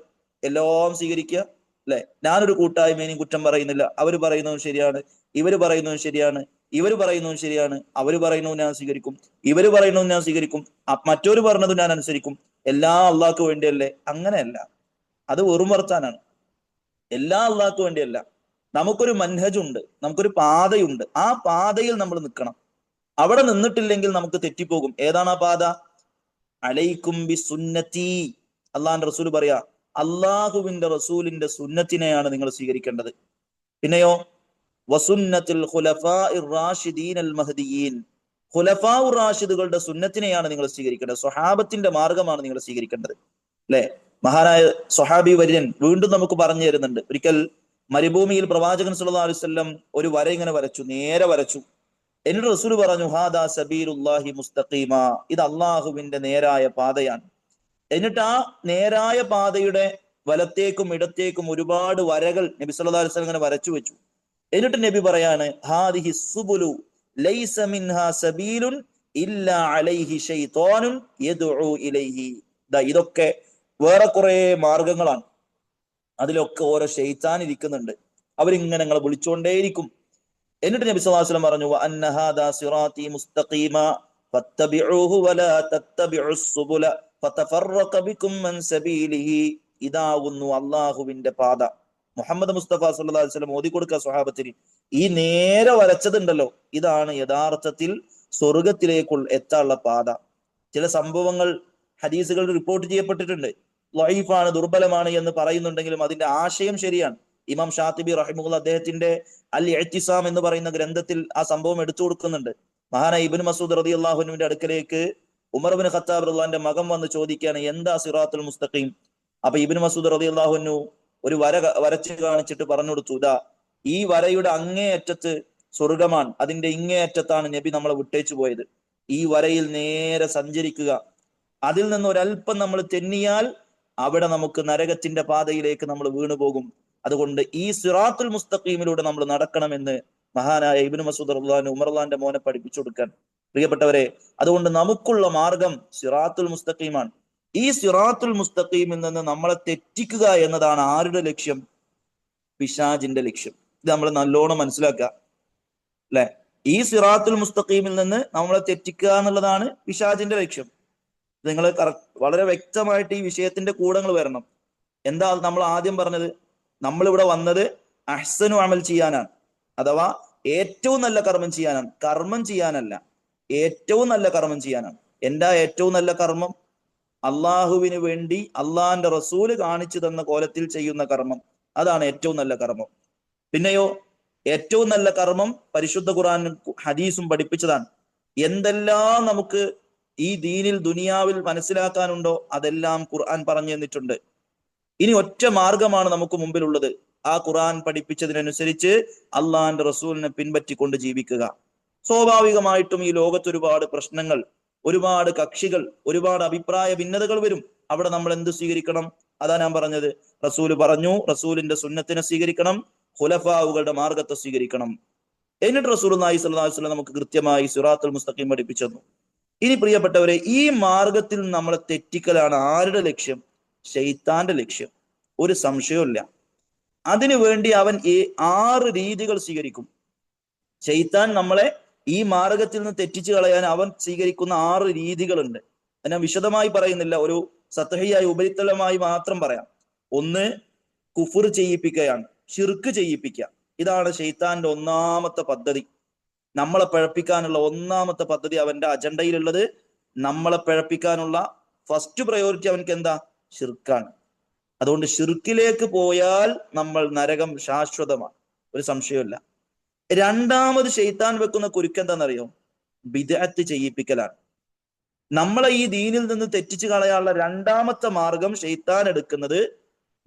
Speaker 1: എല്ലാം സ്വീകരിക്കുക അല്ലെ? ഞാനൊരു കൂട്ടായ്മേനെയും കുറ്റം പറയുന്നില്ല. അവർ പറയുന്നതും ശരിയാണ്, ഇവർ പറയുന്നതും ശരിയാണ്, ഇവർ പറയുന്നതും ശരിയാണ്, അവർ പറയുന്നതും ഞാൻ സ്വീകരിക്കും, ഇവർ പറയുന്നതും ഞാൻ സ്വീകരിക്കും, മറ്റൊരു പറഞ്ഞതും ഞാൻ അനുസരിക്കും. എല്ലാം അള്ളാഹ്ക്ക് വേണ്ടിയല്ലേ? അങ്ങനെയല്ല, അത് വെറും വർത്താനാണ്. എല്ലാം അള്ളാഹ്ക്ക് വേണ്ടിയല്ല. നമുക്കൊരു മൻഹജുണ്ട്, നമുക്കൊരു പാതയുണ്ട്. ആ പാതയിൽ നമ്മൾ നിൽക്കണം. അവിടെ നിന്നിട്ടില്ലെങ്കിൽ നമുക്ക് തെറ്റിപ്പോകും. ഏതാണ് ആ പാത? അലൈക്കും ബി സുന്നത്തി, അള്ളാഹിന്റെ റസൂൽ പറയാ, അള്ളാഹുവിന്റെ റസൂലിന്റെ സുന്നത്തിനെയാണ് നിങ്ങൾ സ്വീകരിക്കേണ്ടത്. പിന്നെയോ വസുന്നത്തുൽ ഖുലഫാഇർ റാഷിദീനൽ മഹ്ദിയീൻ, ഖുലഫാഉർ റാഷിദുകളുടെ സുന്നത്തിനെയാണ് നിങ്ങൾ സ്വീകരിക്കേണ്ടത്. സ്വഹാബത്തിന്റെ മാർഗമാണ് നിങ്ങൾ സ്വീകരിക്കേണ്ടത്. അല്ലെ? മഹാനായ സ്വഹാബി വര്യൻ വീണ്ടും നമുക്ക് പറഞ്ഞു തരുന്നുണ്ട്. ഒരിക്കൽ മരുഭൂമിയിൽ പ്രവാചകൻ സല്ലല്ലാഹു അലൈഹി വസല്ലം ഒരു വര ഇങ്ങനെ വരച്ചു, നേരെ വരച്ചു. എന്നിട്ട് റസൂൽ പറഞ്ഞു, ഹാദാ സബീലുല്ലാഹി മുസ്തഖീമ, ഇത് അള്ളാഹുവിന്റെ നേരായ പാതയാണ്. എന്നിട്ട് ആ നേരായ പാതയുടെ വലത്തേക്കും ഇടത്തേക്കും ഒരുപാട് വരകൾ നബി സല്ലല്ലാഹു അലൈഹി വസല്ലം ഇങ്ങനെ വരച്ചു വെച്ചു. എന്നിട്ട് നബി പറയാണ്, ഹാദിഹി സുബുലു ലൈസ മിൻഹാ സബീലുൻ ഇല്ലാ അലൈഹി ശൈത്വാനുൻ യദ്ഉ ഇലൈഹി. ഇതൊക്കെ വേറെ കുറെ മാർഗങ്ങളാണ്, അതിലൊക്കെ ഓരോ ശൈത്താൻ ഇരിക്കുന്നുണ്ട്, അവരിങ്ങനെ നിങ്ങളെ വിളിച്ചുകൊണ്ടേയിരിക്കും. എന്നിട്ട് നബി സല്ലല്ലാഹു അലൈഹി വസല്ലം പറഞ്ഞു, വഅന്ന ഹാദാ സിറാത്തി മുസ്തഖീമ ഫത്തബിഊഹു വലാ തത്തബിഉസ് സുബുല ഫതഫറഖ ബികും അൻ സബീലിഹി. ഇതാകുന്നു അള്ളാഹുവിന്റെ പാത. മുഹമ്മദ് മുസ്തഫ സല്ലല്ലാഹു അലൈഹി വസല്ലം ഓതി കൊടുക്കുക സ്വഹാബത്തിന്. ഈ നേരെ വരച്ചതുണ്ടല്ലോ, ഇതാണ് യഥാർത്ഥത്തിൽ സ്വർഗത്തിലേക്കുള്ള എത്താനുള്ള പാത. ചില സംഭവങ്ങൾ ഹദീസുകൾ റിപ്പോർട്ട് ചെയ്യപ്പെട്ടിട്ടുണ്ട്, ലഈഫാണ്, ദുർബലമാണ് എന്ന് പറയുന്നുണ്ടെങ്കിലും അതിന്റെ ആശയം ശരിയാണ്. ഇമാം ഷാത്തിബി റഹിമഹുല്ലാഹ് അദ്ദേഹത്തിന്റെ അൽ ഇഅ്തിസാം എന്ന് പറയുന്ന ഗ്രന്ഥത്തിൽ ആ സംഭവം എടുത്തു കൊടുക്കുന്നുണ്ട്. മഹാനായ ഇബ്നു മസ്ഊദ് റളിയല്ലാഹു അൻഹുവിന്റെ അടുക്കലേക്ക് ഉമർ ഇബ്നു ഖത്താബ് റളിയല്ലാഹുവിന്റെ മകൻ വന്ന് ചോദിക്കുകയാണ്, എന്താ സിറാത്തുൽ മുസ്തഖീം? അപ്പൊ ഇബ്നു മസ്ഊദ് റളിയല്ലാഹു അൻഹു ഒരു വര വരച്ച് കാണിച്ചിട്ട് പറഞ്ഞു കൊടുത്തു, ഇതാ ഈ വരയുടെ അങ്ങേ അറ്റത്ത് സ്വർഗമാണ്, അതിന്റെ ഇങ്ങേ അറ്റത്താണ് നബി നമ്മളെ വിട്ടേച്ചു പോയത്. ഈ വരയിൽ നേരെ സഞ്ചരിക്കുക, അതിൽ നിന്ന് ഒരല്പം നമ്മൾ തെന്നിയാൽ അവിടെ നമുക്ക് നരകത്തിന്റെ പാതയിലേക്ക് നമ്മൾ വീണുപോകും. അതുകൊണ്ട് ഈ സിറാത്തുൽ മുസ്തഖീമിലൂടെ നമ്മൾ നടക്കണമെന്ന് മഹാനായ ഇബ്നു മസ്ഊദ് റളിയല്ലാഹു അൻഹു ഉമർ റളിയല്ലാഹുവിന്റെ മോനെ പഠിപ്പിച്ചു കൊടുക്കാൻ. പ്രിയപ്പെട്ടവരെ, അതുകൊണ്ട് നമുക്കുള്ള മാർഗം സിറാത്തുൽ മുസ്തഖീമാണ്. ഈ സിറാത്തുൽ മുസ്തഖീമിൽ നിന്ന് നമ്മളെ തെറ്റിക്കുക എന്നതാണ് ആരുടെ ലക്ഷ്യം? പിശാചിന്റെ ലക്ഷ്യം. ഇത് നമ്മൾ നല്ലോണം മനസ്സിലാക്കുക അല്ലെ? ഈ സിറാത്തുൽ മുസ്തഖീമിൽ നിന്ന് നമ്മളെ തെറ്റിക്കുക എന്നുള്ളതാണ് പിശാചിന്റെ ലക്ഷ്യം. നിങ്ങൾ വളരെ വ്യക്തമായിട്ട് ഈ വിഷയത്തിന്റെ കൂടങ്ങൾ വരണം. എന്താ നമ്മൾ ആദ്യം പറഞ്ഞത്? നമ്മൾ ഇവിടെ വന്നത് അഹ്സനു അമൽ ചെയ്യാനാണ്, അഥവാ ഏറ്റവും നല്ല കർമ്മം ചെയ്യാനാണ്. കർമ്മം ചെയ്യാനല്ല, ഏറ്റവും നല്ല കർമ്മം ചെയ്യാനാണ്. എന്താ ഏറ്റവും നല്ല കർമ്മം? അള്ളാഹുവിന് വേണ്ടി അള്ളാഹിന്റെ റസൂല് കാണിച്ചു തന്ന കോലത്തിൽ ചെയ്യുന്ന കർമ്മം, അതാണ് ഏറ്റവും നല്ല കർമ്മം. പിന്നെയോ ഏറ്റവും നല്ല കർമ്മം പരിശുദ്ധ ഖുർആനും ഹദീസും പഠിപ്പിച്ചതാണ്. എന്തെല്ലാം നമുക്ക് ഈ ദീനിൽ ദുനിയാവിൽ മനസ്സിലാക്കാനുണ്ടോ അതെല്ലാം ഖുർആൻ പറഞ്ഞു തന്നിട്ടുണ്ട്. ഇനി ഒറ്റ മാർഗമാണ് നമുക്ക് മുമ്പിലുള്ളത്. ആ ഖുർആൻ പഠിപ്പിച്ചതിനനുസരിച്ച് അള്ളാഹിന്റെ റസൂലിനെ പിൻപറ്റിക്കൊണ്ട് ജീവിക്കുക. സ്വാഭാവികമായിട്ടും ഈ ലോകത്ത് ഒരുപാട് പ്രശ്നങ്ങൾ, ഒരുപാട് കക്ഷികൾ, ഒരുപാട് അഭിപ്രായ ഭിന്നതകൾ വരും. അവിടെ നമ്മൾ എന്ത് സ്വീകരിക്കണം? അതാ ഞാൻ പറഞ്ഞത്. റസൂല് പറഞ്ഞു, റസൂലിന്റെ സുന്നത്തിനെ സ്വീകരിക്കണം, ഖുലഫാവുകളുടെ മാർഗത്തെ സ്വീകരിക്കണം. എന്നിട്ട് റസൂലുള്ളാഹി സ്വല്ലല്ലാഹു അലൈഹി വസല്ലം നമുക്ക് കൃത്യമായി സിറാത്തുൽ മുസ്തഖീം പഠിപ്പിച്ചു തന്നു. ഇനി പ്രിയപ്പെട്ടവരെ, ഈ മാർഗത്തിൽ നമ്മളെ തെറ്റിക്കലാണ് ആരുടെ ലക്ഷ്യം? ശൈത്താന്റെ ലക്ഷ്യം. ഒരു സംശയവുമില്ല. അതിനു വേണ്ടി അവൻ 6 രീതികൾ സ്വീകരിക്കും. ശൈത്താൻ നമ്മളെ ഈ മാർഗത്തിൽ നിന്ന് തെറ്റിച്ചു കളയാൻ അവൻ സ്വീകരിക്കുന്ന 6 രീതികളുണ്ട്. ഞാൻ വിശദമായി പറയുന്നില്ല, ഒരു സത്തഹിയായി ഉപരിതലമായി മാത്രം പറയാം. ഒന്ന്, കുഫർ ചെയ്യിപ്പിക്കുകയാണ്, ഷിർക്ക് ചെയ്യിപ്പിക്കുക. ഇതാണ് ശൈത്താന്റെ ഒന്നാമത്തെ പദ്ധതി. നമ്മളെ പിഴപ്പിക്കാനുള്ള ഒന്നാമത്തെ പദ്ധതി അവന്റെ അജണ്ടയിലുള്ളത്. നമ്മളെ പിഴപ്പിക്കാനുള്ള ഫസ്റ്റ് പ്രയോറിറ്റി അവനക്ക് എന്താ? ഷിർക്കാണ്. അതുകൊണ്ട് ഷിർക്കിലേക്ക് പോയാൽ നമ്മൾ നരകം ശാശ്വതമാണ്, ഒരു സംശയമില്ല. രണ്ടാമത് ശൈത്താൻ വെക്കുന്ന കുരുക്കെന്താണെന്നറിയോ? ബിദ്അത്ത് ചെയ്യിപ്പിക്കലാണ്. നമ്മളെ ഈ ദീനിൽ നിന്ന് തെറ്റിച്ചു കളയാനുള്ള രണ്ടാമത്തെ മാർഗം ശൈത്താൻ എടുക്കുന്നത്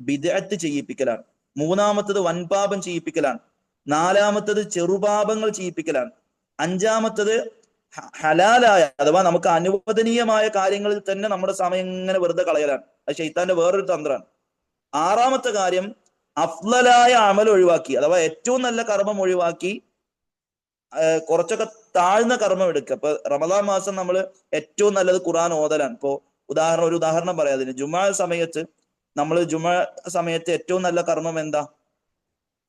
Speaker 1: ബിദ്അത്ത് ചെയ്യിപ്പിക്കലാണ്. മൂന്നാമത്തത് വൻപാപം ചെയ്യിപ്പിക്കലാണ്. നാലാമത്തത് ചെറുപാപങ്ങൾ ചെയ്യിപ്പിക്കലാണ്. അഞ്ചാമത്തത് ഹലാലായ അഥവാ നമുക്ക് അനുവദനീയമായ കാര്യങ്ങളിൽ തന്നെ നമ്മുടെ സമയം ഇങ്ങനെ വെറുതെ കളയലാണ്. അത് ശൈത്താന്റെ വേറൊരു തന്ത്രമാണ്. ആറാമത്തെ കാര്യം അഫ്ളലായ അമൽ ഒഴിവാക്കി, അഥവാ ഏറ്റവും നല്ല കർമ്മം ഒഴിവാക്കി കുറച്ചൊക്കെ താഴ്ന്ന കർമ്മം എടുക്കുക. ഇപ്പൊ റമദാൻ മാസം നമ്മൾ ഏറ്റവും നല്ലത് ഖുർആൻ ഓതലാണ്. ഇപ്പോ ഒരു ഉദാഹരണം പറയാം അതിന്. ജുമാ സമയത്ത് ഏറ്റവും നല്ല കർമ്മം എന്താ?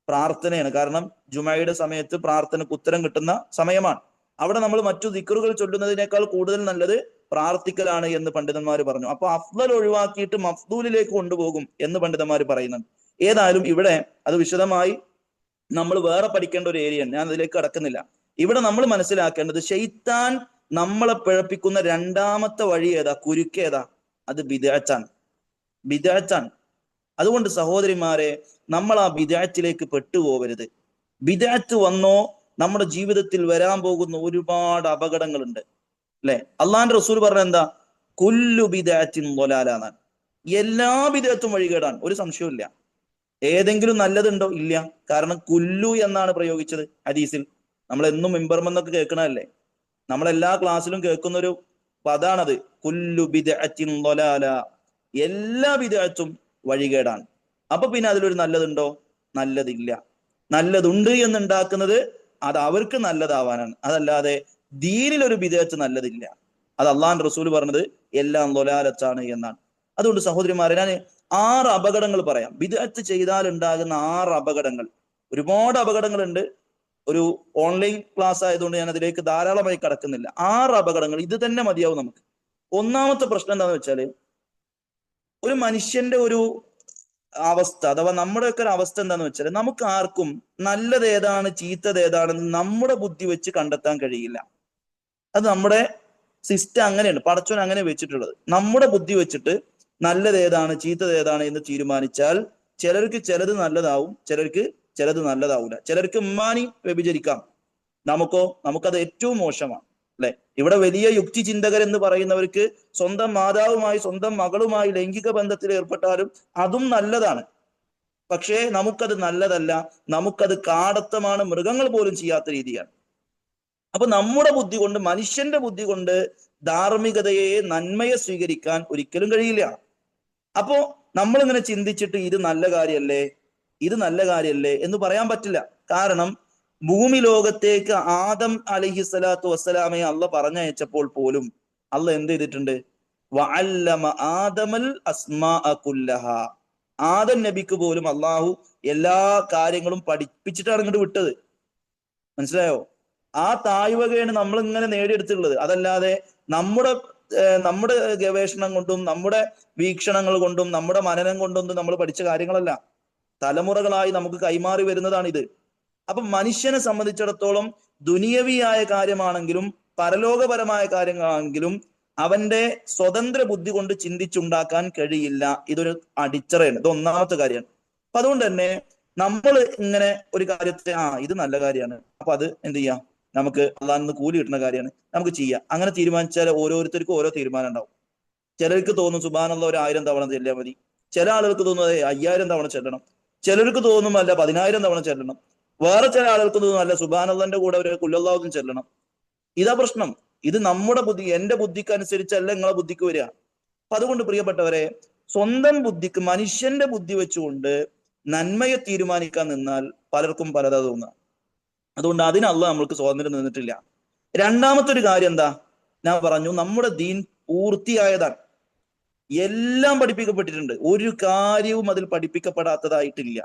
Speaker 1: പ്രാർത്ഥനയാണ്. കാരണം ജുമയുടെ സമയത്ത് പ്രാർത്ഥനക്ക് ഉത്തരം കിട്ടുന്ന സമയമാണ്. അവിടെ നമ്മൾ മറ്റു ദിക്റുകൾ ചൊല്ലുന്നതിനേക്കാൾ കൂടുതൽ നല്ലത് പ്രാർത്ഥിക്കലാണ് എന്ന് പണ്ഡിതന്മാർ പറഞ്ഞു. അപ്പൊ അഫ്ളൽ ഒഴിവാക്കിയിട്ട് മഫ്ദൂലിലേക്ക് കൊണ്ടുപോകും എന്ന് പണ്ഡിതന്മാർ പറയുന്നുണ്ട്. ഏതായാലും ഇവിടെ അത് വിശദമായി നമ്മൾ വേറെ പഠിക്കേണ്ട ഒരു ഏരിയയാണ്, ഞാൻ അതിലേക്ക് കടക്കുന്നില്ല. ഇവിടെ നമ്മൾ മനസ്സിലാക്കേണ്ടത് ശൈത്താൻ നമ്മളെ പിഴപ്പിക്കുന്ന രണ്ടാമത്തെ വഴി ഏതാ? കുരുക്കേതാ? അത് ബിദ്അത്താണ്. ബിദ്അത്താണ്. അതുകൊണ്ട് സഹോദരിമാരെ, നമ്മൾ ആ ബിദ്അത്തിലേക്ക് പെട്ടുപോകരുത്. ബിദ്അത്ത് വന്നോ നമ്മുടെ ജീവിതത്തിൽ വരാൻ പോകുന്ന ഒരുപാട് അപകടങ്ങളുണ്ട്, അല്ലെ? അള്ളാന്റെ റസൂൽ പറഞ്ഞ എന്താ? കുല്ലു ബിദ്അത്തിൻ ളലാല എന്നാണ്. എല്ലാ ബിദ്അത്തും വഴികേടാണ്, ഒരു സംശയവും. ഏതെങ്കിലും നല്ലതുണ്ടോ? ഇല്ല. കാരണം കുല്ലു എന്നാണ് പ്രയോഗിച്ചത് ഹദീസിൽ. നമ്മൾ എന്നും മിമ്പർമെന്നൊക്കെ കേൾക്കണല്ലേ, നമ്മളെല്ലാ ക്ലാസ്സിലും കേൾക്കുന്ന ഒരു പദാണത്. കുല്ലു ബിദ്അത്തിൻ ളലാല, എല്ലാ ബിദ്അത്തും വഴികേടാണ്. അപ്പൊ പിന്നെ അതിലൊരു നല്ലതുണ്ടോ? നല്ലതില്ല. നല്ലതുണ്ട് എന്നുണ്ടാക്കുന്നത് അത് അവർക്ക് നല്ലതാവാനാണ്, അതല്ലാതെ ദീനിലൊരു ബിദ്അത്ത് നല്ലതില്ല. അത് അള്ളാഹുവിന്റെ റസൂൽ പറഞ്ഞത് എല്ലാം ളലാലത്താണ് എന്നാണ്. അതുകൊണ്ട് സഹോദരിമാരെ, ഞാൻ 6 അപകടങ്ങൾ പറയാം. ബിദ്അത്ത് ചെയ്താൽ ഉണ്ടാകുന്ന 6 അപകടങ്ങൾ. ഒരുപാട് അപകടങ്ങളുണ്ട്. ഒരു ഓൺലൈൻ ക്ലാസ് ആയതുകൊണ്ട് ഞാൻ അതിലേക്ക് ധാരാളമായി കടക്കുന്നില്ല. 6 അപകടങ്ങൾ, ഇത് തന്നെ മതിയാവും നമുക്ക്. ഒന്നാമത്തെ പ്രശ്നം എന്താന്ന് വെച്ചാല്, ഒരു മനുഷ്യന്റെ ഒരു അവസ്ഥ, അഥവാ നമ്മുടെയൊക്കെ ഒരു അവസ്ഥ എന്താന്ന് വെച്ചാൽ, നമുക്ക് ആർക്കും നല്ലത് ഏതാണ് ചീത്തത് ഏതാണെന്ന് നമ്മുടെ ബുദ്ധി വെച്ച് കണ്ടെത്താൻ കഴിയില്ല. അത് നമ്മുടെ സിസ്റ്റം അങ്ങനെയാണ്, പടച്ചോൻ അങ്ങനെ വെച്ചിട്ടുള്ളത്. നമ്മുടെ ബുദ്ധി വെച്ചിട്ട് നല്ലത് ഏതാണ് ചീത്തത് ഏതാണ് എന്ന് തീരുമാനിച്ചാൽ ചിലർക്ക് ചിലത് നല്ലതാവും, ചിലർക്ക് ചിലത് നല്ലതാവൂല. ചിലർക്ക് ഉമ്മാനി വ്യഭിചരിക്കാം, നമുക്കത് ഏറ്റവും മോശമാണ്, അല്ലെ? ഇവിടെ വലിയ യുക്തി ചിന്തകർ എന്ന് പറയുന്നവർക്ക് സ്വന്തം മാതാവുമായി സ്വന്തം മകളുമായി ലൈംഗിക ബന്ധത്തിൽ ഏർപ്പെട്ടാലും അതും നല്ലതാണ്. പക്ഷേ നമുക്കത് നല്ലതല്ല, നമുക്കത് കാടത്തമാണ്, മൃഗങ്ങൾ പോലും ചെയ്യാത്ത രീതിയാണ്. അപ്പൊ നമ്മുടെ ബുദ്ധി കൊണ്ട്, മനുഷ്യന്റെ ബുദ്ധി കൊണ്ട് ധാർമ്മികതയെ, നന്മയെ സ്വീകരിക്കാൻ ഒരിക്കലും കഴിയില്ല. അപ്പോ നമ്മളിങ്ങനെ ചിന്തിച്ചിട്ട് ഇത് നല്ല കാര്യല്ലേ എന്ന് പറയാൻ പറ്റില്ല. കാരണം ഭൂമി ലോകത്തേക്ക് ആദം അലൈഹിസ്സലാത്തു വസ്സലാമയെ അള്ള പറഞ്ഞയച്ചപ്പോൾ പോലും അള്ള എന്ത് ചെയ്തിട്ടുണ്ട്? വഅല്ലമ ആദമൽ അസ്മാഅ കുല്ലഹ. ആദം നബിക്ക് പോലും അള്ളാഹു എല്ലാ കാര്യങ്ങളും പഠിപ്പിച്ചിട്ടാണ് ഇങ്ങോട്ട് വിട്ടത്. മനസ്സിലായോ? ആ താഴ്വകയാണ് നമ്മൾ ഇങ്ങനെ നേടിയെടുത്തിട്ടുള്ളത്. അതല്ലാതെ നമ്മുടെ ഗവേഷണം കൊണ്ടും നമ്മുടെ വീക്ഷണങ്ങൾ കൊണ്ടും നമ്മുടെ മനനം കൊണ്ടൊന്നും നമ്മൾ പഠിച്ച കാര്യങ്ങളല്ല. തലമുറകളായി നമുക്ക് കൈമാറി വരുന്നതാണിത്. അപ്പൊ മനുഷ്യനെ സംബന്ധിച്ചിടത്തോളം ദുനിയവിയായ കാര്യമാണെങ്കിലും പരലോകപരമായ കാര്യങ്ങളാണെങ്കിലും അവന്റെ സ്വതന്ത്ര ബുദ്ധി കൊണ്ട് ചിന്തിച്ചുണ്ടാക്കാൻ കഴിയില്ല. ഇതൊരു അടിച്ചറയാണ്. ഇത് ഒന്നാമത്തെ കാര്യമാണ്. അപ്പൊ അതുകൊണ്ട് തന്നെ നമ്മൾ ഇങ്ങനെ ഒരു കാര്യത്തെ ഇത് നല്ല കാര്യമാണ്, അപ്പൊ അത് എന്ത് ചെയ്യാം, നമുക്ക് അള്ളാഹ് നിന്ന് കൂലി കിട്ടുന്ന കാര്യമാണ്, നമുക്ക് ചെയ്യാം. അങ്ങനെ തീരുമാനിച്ചാൽ ഓരോരുത്തർക്കും ഓരോ തീരുമാനം ഉണ്ടാവും. ചിലർക്ക് തോന്നും സുബ്ഹാനല്ലാഹ് 1000 തവണ ചെല്ലിയാൽ മതി, ചില ആളുകൾക്ക് തോന്നും 5000 തവണ ചെല്ലണം, ചിലർക്ക് തോന്നും അല്ല 10000 തവണ ചെല്ലണം, വേറെ ചില ആളുകൾക്ക് തോന്നും അല്ല സുബ്ഹാനല്ലാഹിന്റെ കൂടെ ഒരു ഖുൽഹുവല്ലാഹും ചെല്ലണം. ഇതാ പ്രശ്നം. ഇത് നമ്മുടെ ബുദ്ധി, എന്റെ ബുദ്ധിക്ക് അനുസരിച്ചല്ല നിങ്ങളെ ബുദ്ധിക്ക് വരിക. അപ്പൊ അതുകൊണ്ട് പ്രിയപ്പെട്ടവരെ, സ്വന്തം ബുദ്ധിക്ക്, മനുഷ്യന്റെ ബുദ്ധി വെച്ചുകൊണ്ട് നന്മയെ തീരുമാനിക്കാൻ നിന്നാൽ പലർക്കും പലതാ തോന്നുക. അതുകൊണ്ട് അതിന് അള്ളാഹ് നമ്മൾക്ക് സ്വാതന്ത്ര്യം നിന്നിട്ടില്ല. രണ്ടാമത്തെ ഒരു കാര്യം എന്താ, ഞാൻ പറഞ്ഞു, നമ്മുടെ ദീൻ പൂർത്തിയായതാണ്. എല്ലാം പഠിപ്പിക്കപ്പെട്ടിട്ടുണ്ട്, ഒരു കാര്യവും അതിൽ പഠിപ്പിക്കപ്പെടാത്തതായിട്ടില്ല.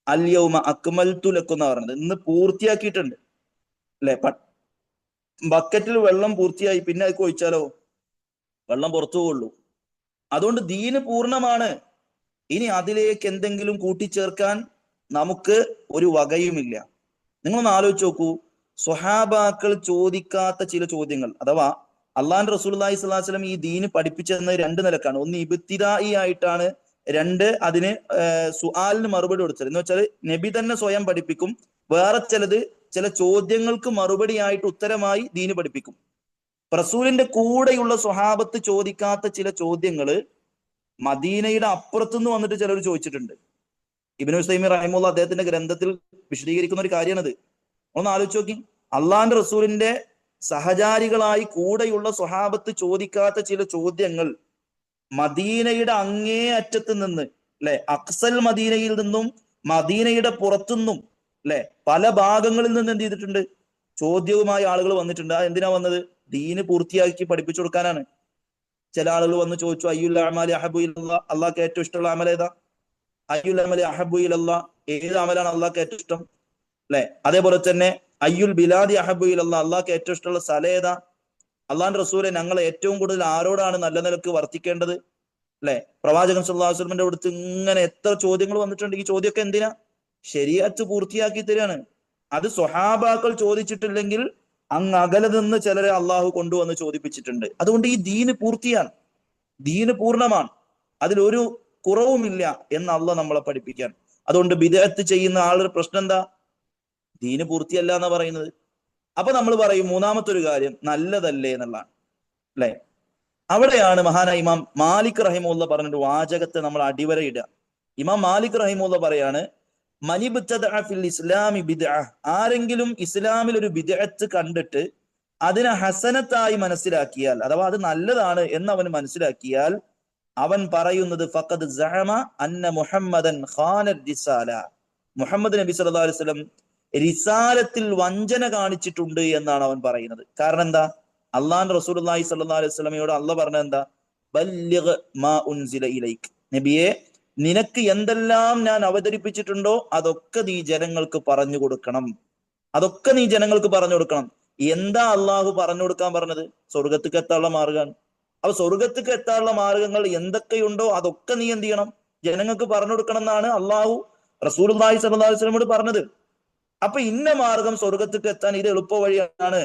Speaker 1: അൽ യൗമ അക്മൽതു ലക്കും എന്നാ പറഞ്ഞത്, ഇന്ന് പൂർത്തിയാക്കിയിട്ടുണ്ട്. അല്ലെ, ബക്കറ്റിൽ വെള്ളം പൂർത്തിയായി, പിന്നെ അത് ഒഴിച്ചാലോ വെള്ളം പുറത്തു പോകുള്ളൂ. അതുകൊണ്ട് ദീന് പൂർണ്ണമാണ്. ഇനി അതിലേക്ക് എന്തെങ്കിലും കൂട്ടിച്ചേർക്കാൻ നമുക്ക് ഒരു വകയുമില്ല. നിങ്ങളൊന്ന് ആലോചിച്ച് നോക്കൂ, സ്വഹാബാക്കൾ ചോദിക്കാത്ത ചില ചോദ്യങ്ങൾ, അഥവാ അള്ളാഹുവിന്റെ റസൂലുള്ളാഹി സ്വല്ലല്ലാഹു അലൈഹി വസല്ലം ഈ ദീന് പഠിപ്പിച്ചെന്നത് രണ്ട് നിലക്കാണ്. ഒന്ന് ഇബ്തിദായി ആയിട്ടാണ്, രണ്ട് അതിന് സുആലിന് മറുപടി കൊടുത്തത്. എന്ന് വെച്ചാൽ നബി തന്നെ സ്വയം പഠിപ്പിക്കും, വേറെ ചിലത് ചില ചോദ്യങ്ങൾക്ക് മറുപടിയായിട്ട് ഉത്തരമായി ദീന് പഠിപ്പിക്കും. റസൂലിന്റെ കൂടെയുള്ള സ്വഹാബത്ത് ചോദിക്കാത്ത ചില ചോദ്യങ്ങള് മദീനയുടെ അപ്പുറത്തുനിന്ന് വന്നിട്ട് ചിലർ ചോദിച്ചിട്ടുണ്ട്. ഇബ്നു ഉസൈമീൻ റഹിമഹുല്ലാഹ് അദ്ദേഹത്തിന്റെ ഗ്രന്ഥത്തിൽ വിശദീകരിക്കുന്ന ഒരു കാര്യമാണത്. ഒന്ന് ആലോചിച്ച് നോക്കി, അള്ളാഹിന്റെ റസൂലിന്റെ സഹചാരികളായി കൂടെയുള്ള സ്വഹാബത്ത് ചോദിക്കാത്ത ചില ചോദ്യങ്ങൾ മദീനയുടെ അങ്ങേ അറ്റത്ത് നിന്ന്, അല്ലെ, അക്സൽ മദീനയിൽ നിന്നും മദീനയുടെ പുറത്തുനിന്നും, അല്ലെ, പല ഭാഗങ്ങളിൽ നിന്ന് എന്ത് ചെയ്തിട്ടുണ്ട്, ചോദ്യവുമായി ആളുകൾ വന്നിട്ടുണ്ട്. ആ എന്തിനാ വന്നത്? ദീന് പൂർത്തിയാക്കി പഠിപ്പിച്ചു കൊടുക്കാനാണ്. ചില ആളുകൾ വന്ന് ചോദിച്ചു, അയ്യുൽ അഅമാലി അഹബ്ബു ഇലല്ലാഹ്, അള്ളാഹ്ക്ക് ഏറ്റവും ഇഷ്ടമുള്ള അമൽ ഏതാ? അയ്യുൽ അമലി അഹബ്ബു ഇലല്ലാഹ്, ഏത് അമലാണ് അള്ളാഹ്ക്ക് ഏറ്റവും ഇഷ്ടം? അല്ലെ, അതേപോലെ തന്നെ അയ്യുൽ ബിലാദി അഹബ്ബു ഇലല്ലാഹ്, അള്ളാഹ്ക്ക് ഏറ്റവും ഇഷ്ടമുള്ള സ്ഥലം ഏതാ? അള്ളാഹിന്റെ റസൂലെ, ഞങ്ങൾ ഏറ്റവും കൂടുതൽ ആരോടാണ് നല്ല നിലക്ക് വർത്തിക്കേണ്ടത്? അല്ലെ, പ്രവാചകൻ സല്ലല്ലാഹു അലൈഹി വസല്ലമയുടെ അടുത്ത് ഇങ്ങനെ എത്ര ചോദ്യങ്ങൾ വന്നിട്ടുണ്ട്. ഈ ചോദ്യമൊക്കെ എന്തിനാ? ശരീഅത്ത് പൂർത്തിയാക്കി തരാണ്. അത് സ്വഹാബാക്കൾ ചോദിച്ചിട്ടില്ലെങ്കിൽ അങ്ങ് അകലെ നിന്ന് ചിലരെ അള്ളാഹു കൊണ്ടുവന്ന് ചോദിപ്പിച്ചിട്ടുണ്ട്. അതുകൊണ്ട് ഈ ദീന് പൂർത്തിയാണ്, ദീന് പൂർണ്ണമാണ്, അതിലൊരു കുറവുമില്ല എന്ന് അള്ളാഹ് നമ്മളെ പഠിപ്പിക്കാൻ. അതുകൊണ്ട് ബിദ്അത്ത് ചെയ്യുന്ന ആളുടെ പ്രശ്നം എന്താ? ദീന് പൂർത്തിയല്ല എന്നാ പറയുന്നത്. അപ്പൊ നമ്മൾ പറയും മൂന്നാമത്തെ ഒരു കാര്യം നല്ലതല്ലേ എന്നുള്ളതാണ്, അല്ലെ. അവിടെയാണ് മഹാനായ ഇമാം മാലിക് റഹിമഹുല്ലാ പറഞ്ഞൊരു വാചകത്തെ നമ്മൾ അടിവരയിടുക. ഇമാം മാലിക് റഹിമഹുല്ലാ പറയാണ്, മനിബ്തദഅ ഫിൽ ഇസ്ലാമി ബിദ്അ, ആരെങ്കിലും ഇസ്ലാമിൽ ഒരു ബിദ്അത്ത് കണ്ടിട്ട് അതിനെ ഹസനത്തായി മനസ്സിലാക്കിയാൽ, അഥവാ അത് നല്ലതാണ് എന്ന് അവൻ മനസ്സിലാക്കിയാൽ, അവൻ പറയുന്നത് ഫഖദ് സഅമ അന്ന മുഹമ്മദൻ ഖാന റിസാല, മുഹമ്മദ് നബി സല്ലല്ലാഹു അലൈഹി വസല്ലം റിസാലത്തിൽ വഞ്ചന കാണിച്ചിട്ടുണ്ട് എന്നാണ് അവൻ പറയുന്നത്. കാരണം എന്താ? അള്ളാഹുവിന്റെ റസൂലുള്ളാഹി സ്വല്ലല്ലാഹു അലൈഹി വസല്ലമയോട് അള്ളാഹ് പറഞ്ഞത് എന്താ? ബല്ലിഗ് മാ ഉൻസില ഇലൈക്, നബിയെ, നിനക്ക് എന്തെല്ലാം ഞാൻ അവതരിപ്പിച്ചിട്ടുണ്ടോ അതൊക്കെ നീ ജനങ്ങൾക്ക് പറഞ്ഞു കൊടുക്കണം, അതൊക്കെ നീ ജനങ്ങൾക്ക് പറഞ്ഞു കൊടുക്കണം. എന്താ അള്ളാഹു പറഞ്ഞു കൊടുക്കാൻ പറഞ്ഞത്? സ്വർഗത്തേക്ക് എത്താനുള്ള മാർഗമാണ്. അപ്പൊ സ്വർഗത്തേക്ക് എത്താനുള്ള മാർഗങ്ങൾ എന്തൊക്കെയുണ്ടോ അതൊക്കെ നീ എന്ത് ചെയ്യണം? ജനങ്ങൾക്ക് പറഞ്ഞു കൊടുക്കണം എന്നാണ് അള്ളാഹു റസൂലുള്ളാഹി സ്വല്ലല്ലാഹു അലൈഹി വസല്ലമയോട് പറഞ്ഞത്. അപ്പൊ ഇന്ന മാർഗം സ്വർഗത്തേക്ക് എത്താൻ ഇത് എളുപ്പ വഴിയാണ്,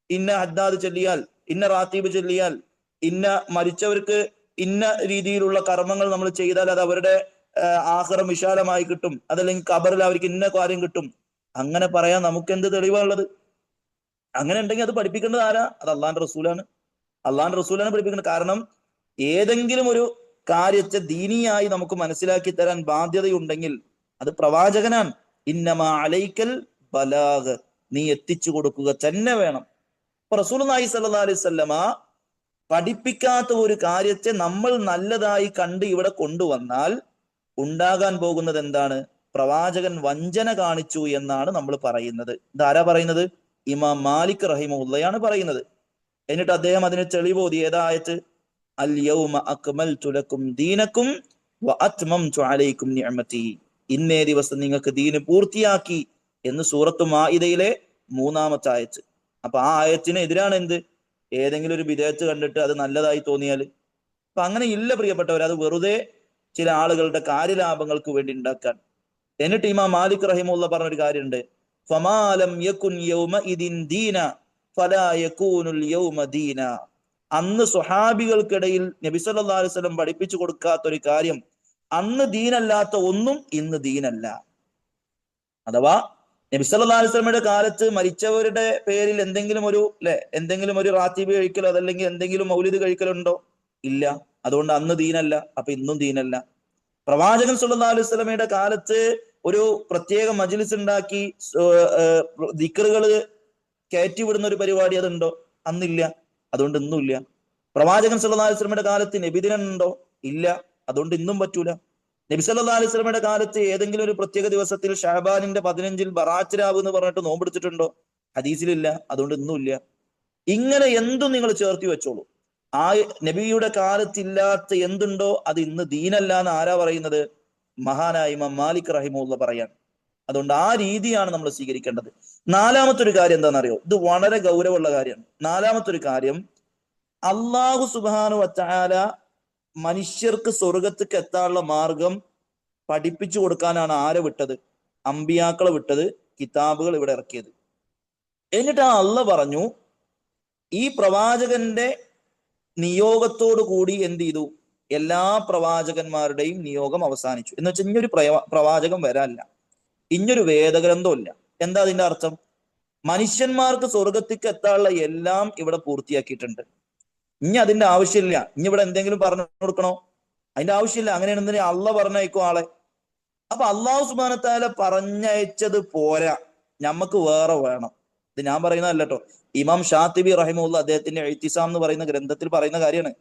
Speaker 1: ഇന്ന ഹദ്ദാദ് ചൊല്ലിയാൽ, ഇന്ന റാത്തീബ് ചൊല്ലിയാൽ, ഇന്ന മരിച്ചവർക്ക് ഇന്ന രീതിയിലുള്ള കർമ്മങ്ങൾ നമ്മൾ ചെയ്താൽ അത് അവരുടെ ആഖിറം വിശാലമായി കിട്ടും, അതല്ലെങ്കിൽ ഖബറിൽ അവർക്ക് ഇന്ന കാര്യം കിട്ടും. അങ്ങനെ പറയാൻ നമുക്ക് എന്ത് തെളിവാണുള്ളത്? അങ്ങനെ ഉണ്ടെങ്കിൽ അത് പഠിപ്പിക്കേണ്ടത് ആരാ? അത് അള്ളാഹിന്റെ റസൂലാണ്. അള്ളാഹിന്റെ റസൂലാണ് പഠിപ്പിക്കുന്നത്. കാരണം ഏതെങ്കിലും ഒരു കാര്യത്തെ ദീനിയായി നമുക്ക് മനസ്സിലാക്കി തരാൻ ബാധ്യതയുണ്ടെങ്കിൽ അത് പ്രവാചകനാണ്. ഇന്നമാ അലൈക്കൽ ബലാഗ്, നീ എത്തിച്ചു കൊടുക്കുക തന്നെ വേണം. അപ്പൊ റസൂലുള്ളാഹി സ്വല്ലല്ലാഹു അലൈഹി വസല്ലമ പഠിപ്പിക്കാത്ത ഒരു കാര്യത്തെ നമ്മൾ നല്ലതായി കണ്ട് ഇവിടെ കൊണ്ടുവന്നാൽ ഉണ്ടാകാൻ പോകുന്നത് എന്താണ്? പ്രവാചകൻ വഞ്ചന കാണിച്ചു എന്നാണ് നമ്മൾ പറയുന്നത്. ഇതാരാ പറയുന്നത്? ഇമാം മാലിക് റഹിമഹുല്ലയാണ് പറയുന്നത്. എന്നിട്ട് അദ്ദേഹം അതിന് തെളിവോതി. ഏതായത്? അൽ യൗമ അക്മൽതു ലക്കും ദീനക്കും വ അത്മംതു അലൈക്കും നിഅമതി, ഇന്നേ ദിവസം നിങ്ങൾക്ക് ദീന് പൂർത്തിയാക്കി എന്ന് സൂറത്തു മാഇദയിലെ 3-ാമത്തെ ആയത്ത്. അപ്പൊ ആ ആയത്തിന് എതിരാണ് എന്ത്? ഏതെങ്കിലും ഒരു ബിദ്അത്ത് കണ്ടിട്ട് അത് നല്ലതായി തോന്നിയാൽ. അപ്പൊ അങ്ങനെ ഇല്ല പ്രിയപ്പെട്ടവർ, അത് വെറുതെ ചില ആളുകളുടെ കാര്യലാഭങ്ങൾക്ക് വേണ്ടി ഉണ്ടാക്കാൻ. എന്നിട്ട് ഇമാം മാലിക് റഹിമഹുല്ലാ പറഞ്ഞൊരു കാര്യമുണ്ട്, ഫമാലം യകുൻ യൗമഇദിൻ ദീന ഫലാ യകൂനുൽ യൗമ ദീന. അന്ന് സ്വഹാബികൾക്കിടയിൽ നബി സല്ലല്ലാഹു അലൈഹി വസല്ലം പഠിപ്പിച്ചു കൊടുക്കാത്ത ഒരു കാര്യം, അന്ന് ദീനല്ലാത്ത ഒന്നും ഇന്ന് ദീനല്ല. അഥവാ നബി സല്ലല്ലാഹു അലൈഹി വസല്ലമയുടെ കാലത്ത് മരിച്ചവരുടെ പേരിൽ എന്തെങ്കിലും ഒരു റാത്തീബ് കഴിക്കലോ അതല്ലെങ്കിൽ എന്തെങ്കിലും മൗലിദ് കഴിക്കലുണ്ടോ? ഇല്ല. അതുകൊണ്ട് അന്ന് ദീനല്ല, അപ്പൊ ഇന്നും ദീനല്ല. പ്രവാചകൻ സല്ലല്ലാഹു അലൈഹി വസല്ലമയുടെ കാലത്ത് ഒരു പ്രത്യേക മജ്ലിസ് ഉണ്ടാക്കി ദിക്റുകൾ കയറ്റിവിടുന്ന ഒരു പരിപാടി അതുണ്ടോ? അന്നില്ല. അതുകൊണ്ട് ഇന്നും ഇല്ല. പ്രവാചകൻ സല്ലല്ലാഹു അലൈഹി വസല്ലമയുടെ കാലത്ത് നബിദിനം ഉണ്ടോ? ഇല്ല. അതുകൊണ്ട് ഇന്നും പറ്റൂല. നബി സല്ലല്ലാഹു അലൈഹി വസല്ലമയുടെ കാലത്ത് ഏതെങ്കിലും ഒരു പ്രത്യേക ദിവസത്തിൽ ഷഅബാനിന്റെ 15 ബറാത്ത് രാവ് എന്ന് പറഞ്ഞിട്ട് നോമ്പെടുത്തിട്ടുണ്ടോ? ഹദീസിലില്ല. അതുകൊണ്ട് ഇന്നും ഇല്ല. ഇങ്ങനെ എന്തും നിങ്ങൾ ചേർത്തി വെച്ചോളൂ. ആ നബിയുടെ കാലത്തില്ലാത്ത എന്തുണ്ടോ അത് ഇന്ന് ദീനല്ല എന്ന് ആരാ പറയുന്നത്? മഹാനായ ഇമാം മാലിക് റഹിമഹുല്ലാഹ് പറയാൻ. അതുകൊണ്ട് ആ രീതിയാണ് നമ്മൾ സ്വീകരിക്കേണ്ടത്. നാലാമത്തെ ഒരു കാര്യം എന്താണെന്നറിയോ? ഇത് വളരെ ഗൗരവമുള്ള കാര്യമാണ്. നാലാമത്തെ ഒരു കാര്യം, അല്ലാഹു സുബ്ഹാനഹു വ തആല മനുഷ്യർക്ക് സ്വർഗത്തേക്ക് എത്താനുള്ള മാർഗം പഠിപ്പിച്ചു കൊടുക്കാനാണ് ആരെ വിട്ടത്? അമ്പിയാക്കളെ വിട്ടത്, കിതാബുകൾ ഇവിടെ ഇറക്കിയത്. എന്നിട്ട് ആ അള്ള പറഞ്ഞു, ഈ പ്രവാചകന്റെ നിയോഗത്തോടു കൂടി എന്ത് ചെയ്തു? എല്ലാ പ്രവാചകന്മാരുടെയും നിയോഗം അവസാനിച്ചു. എന്ന് വെച്ചാൽ ഇനിയൊരു പ്രവാചകം വരാനില്ല, ഇനിയൊരു വേദഗ്രന്ഥം ഇല്ല. എന്താ അതിന്റെ അർത്ഥം? മനുഷ്യന്മാർക്ക് സ്വർഗത്തേക്ക് എത്താനുള്ള എല്ലാം ഇവിടെ പൂർത്തിയാക്കിയിട്ടുണ്ട്. ഇനി അതിന്റെ ആവശ്യമില്ല. ഇനി ഇവിടെ എന്തെങ്കിലും പറഞ്ഞു കൊടുക്കണോ? അതിന്റെ ആവശ്യമില്ല. അങ്ങനെയാണെന്നുണ്ടെങ്കിൽ അള്ള പറഞ്ഞയക്കും ആളെ. അപ്പൊ അള്ളാഹു സുബ്ഹാനഹു വ തആല പറഞ്ഞയച്ചത് പോരാ, ഞമ്മക്ക് വേറെ വേണം. ഇത് ഞാൻ പറയുന്നതല്ല കേട്ടോ. ഇമാം ഷാത്തിബി റഹിമഹുല്ലാഹ് അദ്ദേഹത്തിന്റെ ഇഅ്തിസാം എന്ന് പറയുന്ന ഗ്രന്ഥത്തിൽ പറയുന്ന കാര്യമാണ്.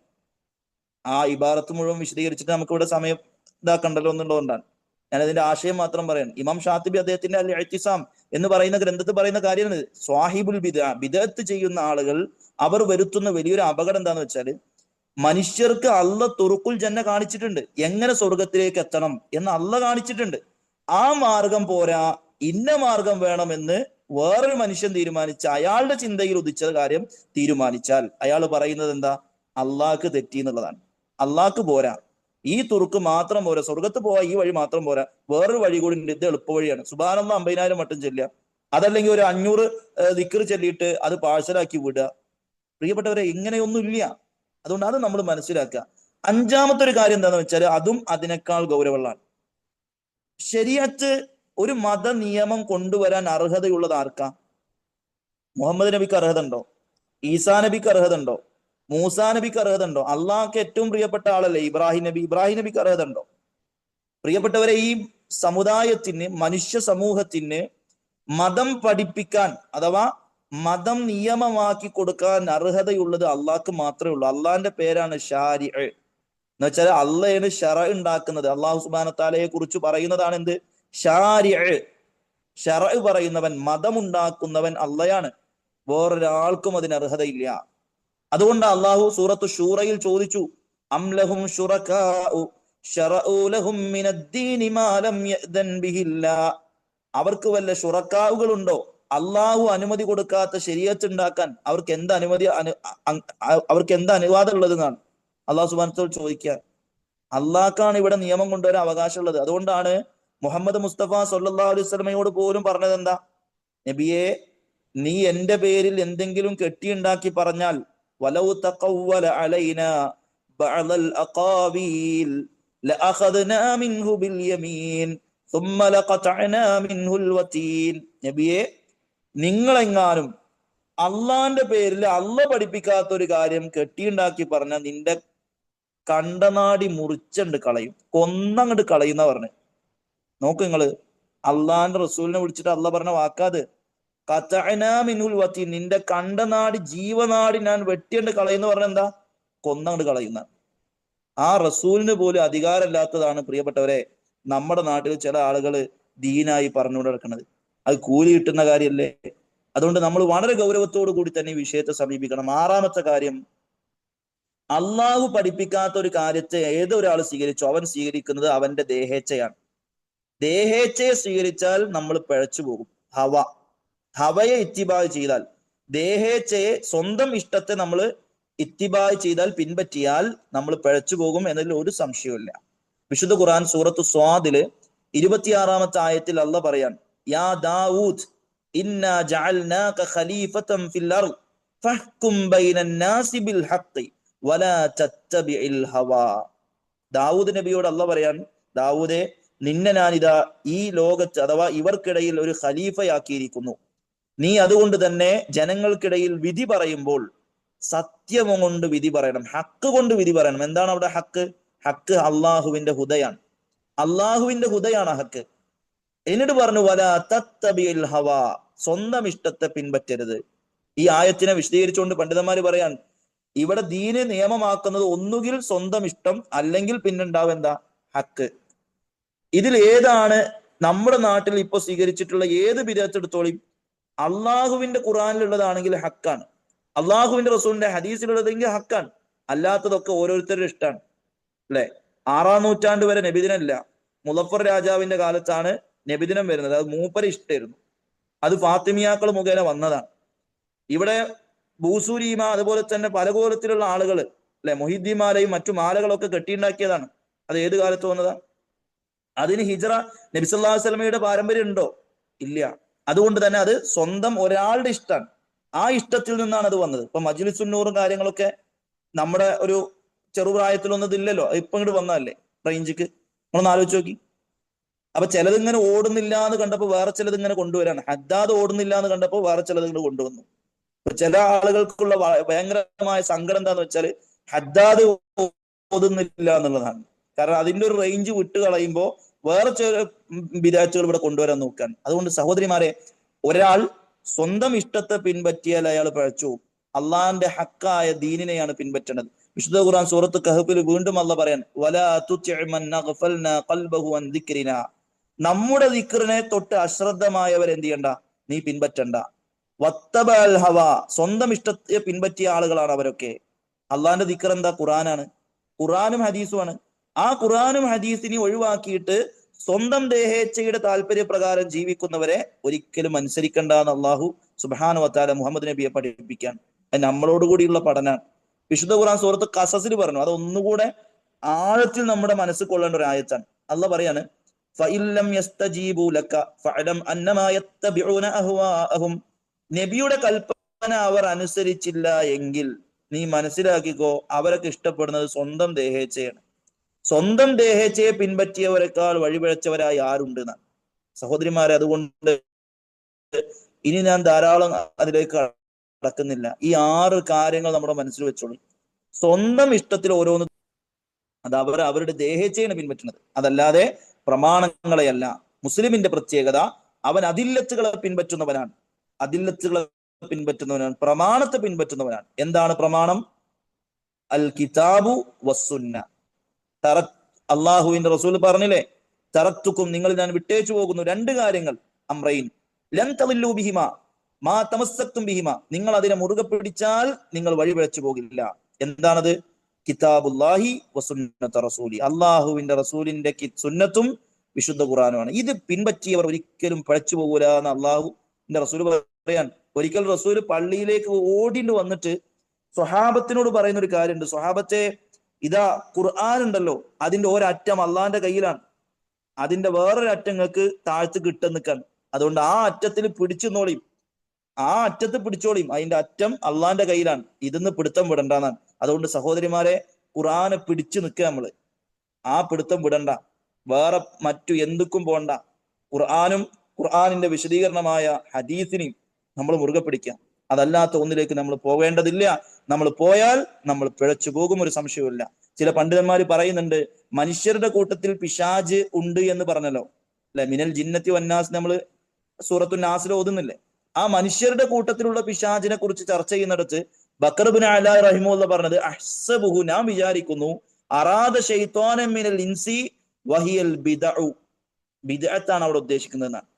Speaker 1: ആ ഇബാറത്ത് മുഴുവൻ വിശദീകരിച്ചിട്ട് നമുക്ക് ഇവിടെ സമയം ഇതാക്കണ്ടല്ലോ എന്നുള്ളതുകൊണ്ടാണ് ഞാൻ അതിന്റെ ആശയം മാത്രം പറയാൻ. ഇമാം ഷാത്തിബി അദ്ദേഹത്തിന്റെ അൽ ഇഅ്തിസാം എന്ന് പറയുന്ന ഗ്രന്ഥത്തിൽ പറയുന്ന കാര്യമാണ്, സ്വാഹിബുൽ ബിദ്അത്ത് ചെയ്യുന്ന ആളുകൾ അവർ വരുത്തുന്ന വലിയൊരു അപകടം എന്താന്ന് വെച്ചാൽ, മനുഷ്യർക്ക് അള്ള തുറുക്കുൽ ജന്ന കാണിച്ചിട്ടുണ്ട്, എങ്ങനെ സ്വർഗത്തിലേക്ക് എത്തണം എന്ന് അള്ള കാണിച്ചിട്ടുണ്ട്. ആ മാർഗം പോരാ, ഇന്ന മാർഗം വേണമെന്ന് വേറൊരു മനുഷ്യൻ തീരുമാനിച്ച, അയാളുടെ ചിന്തയിൽ ഉദിച്ച കാര്യം തീരുമാനിച്ചാൽ അയാൾ പറയുന്നത് എന്താ? അള്ളാഹ്ക്ക് തെറ്റി എന്നുള്ളതാണ്. അള്ളാഹ്ക്ക് പോരാ, ഈ തുറുക്ക് മാത്രം പോരാ, സ്വർഗത്ത് പോവാ ഈ വഴി മാത്രം പോരാ, വേറൊരു വഴി കൂടി ഉണ്ട്, ഇത് എളുപ്പ വഴിയാണ്. സുബ്ഹാനല്ലാഹ് 50,000 വട്ടം ചെല്ലുക, അതല്ലെങ്കിൽ ഒരു 500 ദിക്ർ ചൊല്ലിയിട്ട് അത് പാഴ്സലാക്കി വിടുക. പ്രിയപ്പെട്ടവരെ, ഇങ്ങനെയൊന്നും ഇല്ല. അതുകൊണ്ട് അത് നമ്മൾ മനസ്സിലാക്കുക. അഞ്ചാമത്തെ ഒരു കാര്യം എന്താണെന്ന് വെച്ചാൽ, അതും അതിനേക്കാൾ ഗൗരവമുള്ളതാണ്. ശരീഅത്ത് ഒരു മത നിയമം കൊണ്ടുവരാൻ അർഹതയുള്ളത് ആർക്കാ? മുഹമ്മദ് നബിക്ക് അർഹത ഉണ്ടോ? ഈസാ നബിക്ക് അർഹത ഉണ്ടോ? മൂസാ നബിക്ക് അർഹത ഉണ്ടോ? അള്ളാഹ്ക്ക് ഏറ്റവും പ്രിയപ്പെട്ട ആളല്ലേ ഇബ്രാഹിം നബി? ഇബ്രാഹിം നബിക്ക് അർഹത ഉണ്ടോ? പ്രിയപ്പെട്ടവരെ, ഈ സമുദായത്തിന്, മനുഷ്യ സമൂഹത്തിന് മതം പഠിപ്പിക്കാൻ അഥവാ മതം നിയമമാക്കി കൊടുക്കാൻ അർഹതയുള്ളത് അള്ളാഹ്ക്ക് മാത്രമേ ഉള്ളൂ. അള്ളാഹിന്റെ പേരാണ് ഷാരി. എന്ന് വെച്ചാൽ അള്ളയാണ് ഷറ ഉണ്ടാക്കുന്നത്. അള്ളാഹു സുബ്ഹാനഹു വ തആലയെ കുറിച്ച് പറയുന്നതാണ് എന്ത്? ഷാരി. ഷറ പറയുന്നവൻ, മതമുണ്ടാക്കുന്നവൻ അള്ളയാണ്. വേറൊരാൾക്കും അതിന് അർഹതയില്ല. അതുകൊണ്ട് അള്ളാഹു സൂറത്തു ശൂറയിൽ ചോദിച്ചു, അം ലഹും ശുറകാഉ ശറഉ ലഹും മിനദ്ദീനി മാ ലം യഅ്ദൻ ബിഹില്ലാഹ്. അവർക്ക് വല്ല ശുറക്കാവുകളുണ്ടോ? അള്ളാഹു അനുമതി കൊടുക്കാത്ത ശരീഅത്ത് ഉണ്ടാക്കാൻ അവർക്ക് എന്ത് അനുവാദം ഉള്ളത് എന്നാണ് അള്ളാഹു സുബ്ഹാനഹു വ തആല ചോദിക്കുക. അള്ളാഹ്ക്കാണ് ഇവിടെ നിയമം കൊണ്ടുവരാൻ അവകാശമുള്ളത്. അതുകൊണ്ടാണ് മുഹമ്മദ് മുസ്തഫ സല്ലല്ലാഹു അലൈഹി വസല്ലമയോട് പോലും പറഞ്ഞത് എന്താ? നബിയെ, നീ എന്റെ പേരിൽ എന്തെങ്കിലും കെട്ടിയുണ്ടാക്കി പറഞ്ഞാൽ, വലൗ തഖവ്വല അലൈനാ ബഅദൽ അഖാവീൽ ലഅഖദ്നാ മിൻഹു ബിൽ യമീൻ സുമ്മ ലഖതഅനാ മിൻഹുൽ വതീൻ. നബിയെ, നിങ്ങളെങ്ങാനും അള്ളാന്റെ പേരിൽ അള്ള പഠിപ്പിക്കാത്ത ഒരു കാര്യം കെട്ടിയുണ്ടാക്കി പറഞ്ഞാൽ നിന്റെ കണ്ടനാടി മുറിച്ചണ്ട് കളയും, കൊന്നങ്ങോട്ട് കളയുന്ന പറഞ്ഞു. നോക്ക് നിങ്ങള്, അള്ളാന്റെ റസൂലിനെ വിളിച്ചിട്ട് അള്ള പറഞ്ഞ വാക്കാത്. ഖതഅനാ മിൻഹുൽ വതീൻ, നിന്റെ കണ്ടനാടി, ജീവനാടി ഞാൻ വെട്ടിയണ്ട് കളയുന്ന പറഞ്ഞ എന്താ? കൊന്നങ്ങോട്ട് കളയുന്ന. ആ റസൂലിന് പോലും അധികാരമില്ലാത്തതാണ് പ്രിയപ്പെട്ടവരെ നമ്മുടെ നാട്ടിൽ ചില ആളുകൾ ദീനായി പറഞ്ഞുകൊണ്ട് നടക്കുന്നത്. അത് കൂലി കിട്ടുന്ന കാര്യമല്ലേ? അതുകൊണ്ട് നമ്മൾ വളരെ ഗൗരവത്തോടു കൂടി തന്നെ ഈ വിഷയത്തെ സമീപിക്കണം. ആറാമത്തെ കാര്യം, അള്ളാഹു പഠിപ്പിക്കാത്ത ഒരു കാര്യത്തെ ഏതൊരാൾ സ്വീകരിച്ചോ അവൻ സ്വീകരിക്കുന്നത് അവന്റെ ദേഹേച്ഛയാണ്. ദേഹേച്ഛയെ സ്വീകരിച്ചാൽ നമ്മൾ പിഴച്ചു പോകും. ഹവയെ ഇത്തിബായ് ചെയ്താൽ, ദേഹേച്ഛയെ, സ്വന്തം ഇഷ്ടത്തെ നമ്മൾ ഇത്തിബായ് ചെയ്താൽ, പിൻപറ്റിയാൽ നമ്മൾ പിഴച്ചു പോകും എന്നതിൽ ഒരു സംശയവുമില്ല. വിശുദ്ധ ഖുർആൻ സൂറത്തു സ്വാദില് 26-ാമത്തെ ആയത്തിൽ അള്ളാഹ് പറയാൻ, യാ ദാവൂദ് ഇന്നാ ജഅൽനാക ഖലീഫതൻ ഫിൽ അർദ് ഫഹ്കും ബൈനൻ നാസി ബിൽ ഹഖ് വലാ തത്തബിഇൽ ഹവാ. ദാവൂദ് നബിയോട് അള്ളാഹ് പറയാൻ, ദാവൂദേ, നിന്നെ ഞാനിതാ ഈ ലോകത്ത് അഥവാ ഇവർക്കിടയിൽ ഒരു ഖലീഫയാക്കിയിരിക്കുന്നു. നീ അതുകൊണ്ട് തന്നെ ജനങ്ങൾക്കിടയിൽ വിധി പറയുമ്പോൾ സത്യം കൊണ്ട് വിധി പറയണം, ഹക്ക് കൊണ്ട് വിധി പറയണം. എന്താണ് അവിടെ ഹക്ക്? ഹക്ക് അള്ളാഹുവിന്റെ ഹുദയാണ്. അള്ളാഹുവിന്റെ ഹുദയാണ് ഹക്ക്. എന്നിട്ട് പറഞ്ഞു വലാ തത്തബിൽ ഹവാ, സ്വന്തം ഇഷ്ടത്തെ പിൻപറ്റരുത്. ഈ ആയത്തിനെ വിശദീകരിച്ചുകൊണ്ട് പണ്ഡിതന്മാര് പറയാൻ, ഇവിടെ ദീന് നിയമമാക്കുന്നത് ഒന്നുകിൽ സ്വന്തം ഇഷ്ടം, അല്ലെങ്കിൽ പിന്നുണ്ടാവും എന്താ? ഹക്ക്. ഇതിൽ ഏതാണ് നമ്മുടെ നാട്ടിൽ ഇപ്പൊ സ്വീകരിച്ചിട്ടുള്ള ഏത് ബിദഅത്ത് എടുത്തോളിയും അള്ളാഹുവിന്റെ ഖുർആനിലുള്ളതാണെങ്കിൽ ഹക്കാണ്, അള്ളാഹുവിന്റെ റസൂലിന്റെ ഹദീസിലുള്ളതെങ്കിൽ ഹക്കാണ്. അല്ലാത്തതൊക്കെ ഓരോരുത്തരുടെ ഇഷ്ടമാണ്. അല്ലെ? 6-ാം നൂറ്റാണ്ട് വരെ നബിദിനമില്ല. മുളഫർ രാജാവിന്റെ കാലത്താണ് നബിദിനം വരുന്നത്. അത് മൂപ്പര് ഇഷ്ടമായിരുന്നു. അത് ഫാത്തിമിയാക്കൾ മുഖേന വന്നതാണ്. ഇവിടെ ബൂസൂരിമ അതുപോലെ തന്നെ പല കോലത്തിലുള്ള ആളുകൾ, അല്ലെ, മൊഹിദ്ദിമാലയും മറ്റു മാലകളൊക്കെ കെട്ടിയുണ്ടാക്കിയതാണ്. അത് ഏത് കാലത്ത് വന്നതാ? അതിന് ഹിജ്റ നബി സല്ലല്ലാഹു അലൈഹി വസല്ലമയുടെ പാരമ്പര്യം ഉണ്ടോ? ഇല്ല. അതുകൊണ്ട് തന്നെ അത് സ്വന്തം ഒരാളുടെ ഇഷ്ടമാണ്. ആ ഇഷ്ടത്തിൽ നിന്നാണ് അത് വന്നത്. ഇപ്പൊ മജ്ലിസുന്നൂറും കാര്യങ്ങളൊക്കെ നമ്മുടെ ഒരു ചെറുപ്രായത്തിലൊന്നും ഇതില്ലല്ലോ, ഇപ്പൊ ഇങ്ങോട്ട് വന്നതല്ലേ റേഞ്ചിക്ക്. നമ്മളൊന്ന് ആലോചിച്ച് നോക്കി. അപ്പൊ ചിലതിങ്ങനെ ഓടുന്നില്ല എന്ന് കണ്ടപ്പോൾ വേറെ ചിലത് ഇങ്ങനെ കൊണ്ടുവരാണ്. ഹദ്ദാദ് ഓടുന്നില്ല എന്ന് കണ്ടപ്പോൾ വേറെ ചിലത് ഇങ്ങനെ കൊണ്ടുവന്നു. ഇപ്പൊ ചില ആളുകൾക്കുള്ള ഭയങ്കരമായ സങ്കടം എന്താന്ന് വെച്ചാൽ ഹദ്ദാദ് ഓതുന്നില്ല എന്നുള്ളതാണ്. കാരണം അതിന്റെ ഒരു റേഞ്ച് വിട്ട് കളയുമ്പോൾ വേറെ ചില ബിദഅത്തുകൾ ഇവിടെ കൊണ്ടുവരാൻ നോക്കാൻ. അതുകൊണ്ട് സഹോദരിമാരെ, ഒരാൾ സ്വന്തം ഇഷ്ടത്തെ പിൻപറ്റിയാൽ അയാൾ പിഴച്ചു. അള്ളാഹിന്റെ ഹക്കായ ദീനിനെയാണ് പിൻപറ്റേണ്ടത്. വിശുദ്ധ ഖുർആൻ സൂറത്ത് കഹ്ഫിൽ വീണ്ടും അള്ളാഹ് പറയാൻ, വലാ തുതിഅ മൻ അഗ്ഫൽനാ ഖൽബഹു അൻ ദിക്രിനാ, നമ്മുടെ ദിക്റിനെ തൊട്ട് അശ്രദ്ധമായവർ എന്ത് ചെയ്യണ്ട? നീ പിൻപറ്റണ്ട. വത്തബൽ ഹവ, സ്വന്തം ഇഷ്ടത്തെ പിൻപറ്റിയ ആളുകളാണ് അവരൊക്കെ. അള്ളാഹിന്റെ ദിക്ർ എന്താ? ഖുർആനാണ്, ഖുർആനും ഹദീസുമാണ്. ആ ഖുർആനും ഹദീസിനെ ഒഴിവാക്കിയിട്ട് സ്വന്തം ദേഹേച്ഛയുടെ താല്പര്യപ്രകാരം ജീവിക്കുന്നവരെ ഒരിക്കലും അനുസരിക്കണ്ട എന്ന് അള്ളാഹു സുബ്ഹാനഹു വ തആല മുഹമ്മദ് നബിയെ പഠിപ്പിക്കാൻ. അത് നമ്മളോട് കൂടിയുള്ള പഠനമാണ്. വിശുദ്ധ ഖുർആൻ സൂറത്ത് ഖസസിൽ പറഞ്ഞു. അത് ഒന്നുകൂടെ ആഴത്തിൽ നമ്മുടെ മനസ്സിൽ കൊള്ളേണ്ട ഒരു ആയത്താണ്. അള്ളാഹ് പറയാണ്, ഫഇല്ലം യസ്തജീബു ലക ഫഅലം അന്നമാ യത്തബിഊന അഹ്വാഅഹും, നബിയുടെ കൽപ്പന അവർ അനുസരിച്ചില്ല എങ്കിൽ നീ മനസ്സിലാക്കിക്കോ, അവരൊക്കെ ഇഷ്ടപ്പെടുന്നത് സ്വന്തം ദേഹേച്ഛയാണ്. സ്വന്തം ദേഹേച്ഛയെ പിൻപറ്റിയവരെക്കാൾ വഴിപിഴച്ചവരായി ആരുണ്ട് എന്നാണ്. സഹോദരിമാരെ, അതുകൊണ്ട് ഇനി ഞാൻ ധാരാളം അതിലേക്ക് കടക്കുന്നില്ല. ഈ 6 കാര്യങ്ങൾ നമ്മുടെ മനസ്സിൽ വെച്ചോളൂ. സ്വന്തം ഇഷ്ടത്തിൽ ഓരോന്ന്, അത് അവരുടെ ദേഹേച്ഛയാണ് പിൻപറ്റുന്നത്, അതല്ലാതെ പ്രമാണങ്ങളെയല്ല. മുസ്ലിമിന്റെ പ്രത്യേകത, അവൻ അതില്ലത്തുകളെ പിൻപറ്റുന്നവനാണ്, അതില്ലത്തുകളെ പിൻപറ്റുന്നവനാണ്, പ്രമാണത്തെ പിൻപറ്റുന്നവനാണ്. എന്താണ് പ്രമാണം? അൽ കിതാബു വസ്സുന്ന. അള്ളാഹുവിന്റെ റസൂൽ പറഞ്ഞില്ലേ, തറക്തുക്കും, നിങ്ങൾ ഞാൻ വിട്ടേച്ചു പോകുന്നു 2 കാര്യങ്ങൾ, അംറൈൻ ലൻ തളില്ലു ബിഹിമ മാ തമസ്സക്തും ബിഹിമ, നിങ്ങൾ അതിനെ മുറുകെ പിടിച്ചാൽ നിങ്ങൾ വഴിപിഴച്ചു പോകില്ല. എന്താണത്? കിതാബുല്ലാഹി വസുന്നത റസൂലി, അള്ളാഹുവിന്റെ റസൂലിന്റെ സുന്നത്തും വിശുദ്ധ ഖുർആനുമാണ്. ഇത് പിൻപറ്റിയവർ ഒരിക്കലും പിഴച്ചു പോകൂല എന്ന് അള്ളാഹുവിന്റെ റസൂൽ പറയാൻ. ഒരിക്കൽ റസൂൽ പള്ളിയിലേക്ക് ഓടിണ്ട് വന്നിട്ട് സ്വഹാബത്തിനോട് പറയുന്ന ഒരു കാര്യമുണ്ട്. സ്വഹാബത്തെ, ഇതാ ഖുർആൻ ഉണ്ടല്ലോ, അതിന്റെ ഒരറ്റം അള്ളാഹിന്റെ കയ്യിലാണ്, അതിന്റെ വേറൊരു അറ്റങ്ങൾക്ക് താഴ്ത്ത് കിട്ടാൻ നിൽക്കാൻ. അതുകൊണ്ട് ആ അറ്റത്തിൽ പിടിച്ചു നോളിയും, ആ അറ്റത്ത് പിടിച്ചോളിയും, അതിന്റെ അറ്റം അള്ളാഹിന്റെ കയ്യിലാണ്, ഇതിന്ന് പിടുത്തം വിടണ്ടെന്നാണ്. അതുകൊണ്ട് സഹോദരിമാരെ, ഖുർആനെ പിടിച്ചു നിൽക്കുക നമ്മള്, ആ പിടുത്തം വിടണ്ട, വേറെ മറ്റു എന്തുക്കും പോണ്ട. ഖുർആനും ഖുർആനിന്റെ വിശദീകരണമായ ഹദീസിനെയും നമ്മൾ മുറുകെ പിടിക്കാം. അതല്ലാത്ത ഒന്നിലേക്ക് നമ്മൾ പോവേണ്ടതില്ല. നമ്മൾ പോയാൽ നമ്മൾ പിഴച്ചു പോകും, ഒരു സംശയവുമില്ല. ചില പണ്ഡിതന്മാർ പറയുന്നുണ്ട്, മനുഷ്യരുടെ കൂട്ടത്തിൽ പിശാജ് ഉണ്ട് എന്ന് പറഞ്ഞല്ലോ, അല്ലെ, മിനൽ ജിന്നത്തി വന്നാസ് നമ്മൾ സൂറത്തു നാസിൽ ഓതുന്നില്ലേ? ആ മനുഷ്യരുടെ കൂട്ടത്തിലുള്ള പിശാജിനെ കുറിച്ച് ചർച്ച ചെയ്യുന്നിടത്ത് ബക്കർ ഇബ്നു അലാ റഹിമഹുല്ലാഹ് പറഞ്ഞത്, അഹ്സബുഹു, ഞാൻ വിചാരിക്കുന്നു, അറാദ ശൈത്വാനൻ മിനൽ ഇൻസി വഹിയൽ ബിദഉ, ബിദ്അത്താണ് അവിടെ ഉദ്ദേശിക്കുന്നതെന്നാണ്.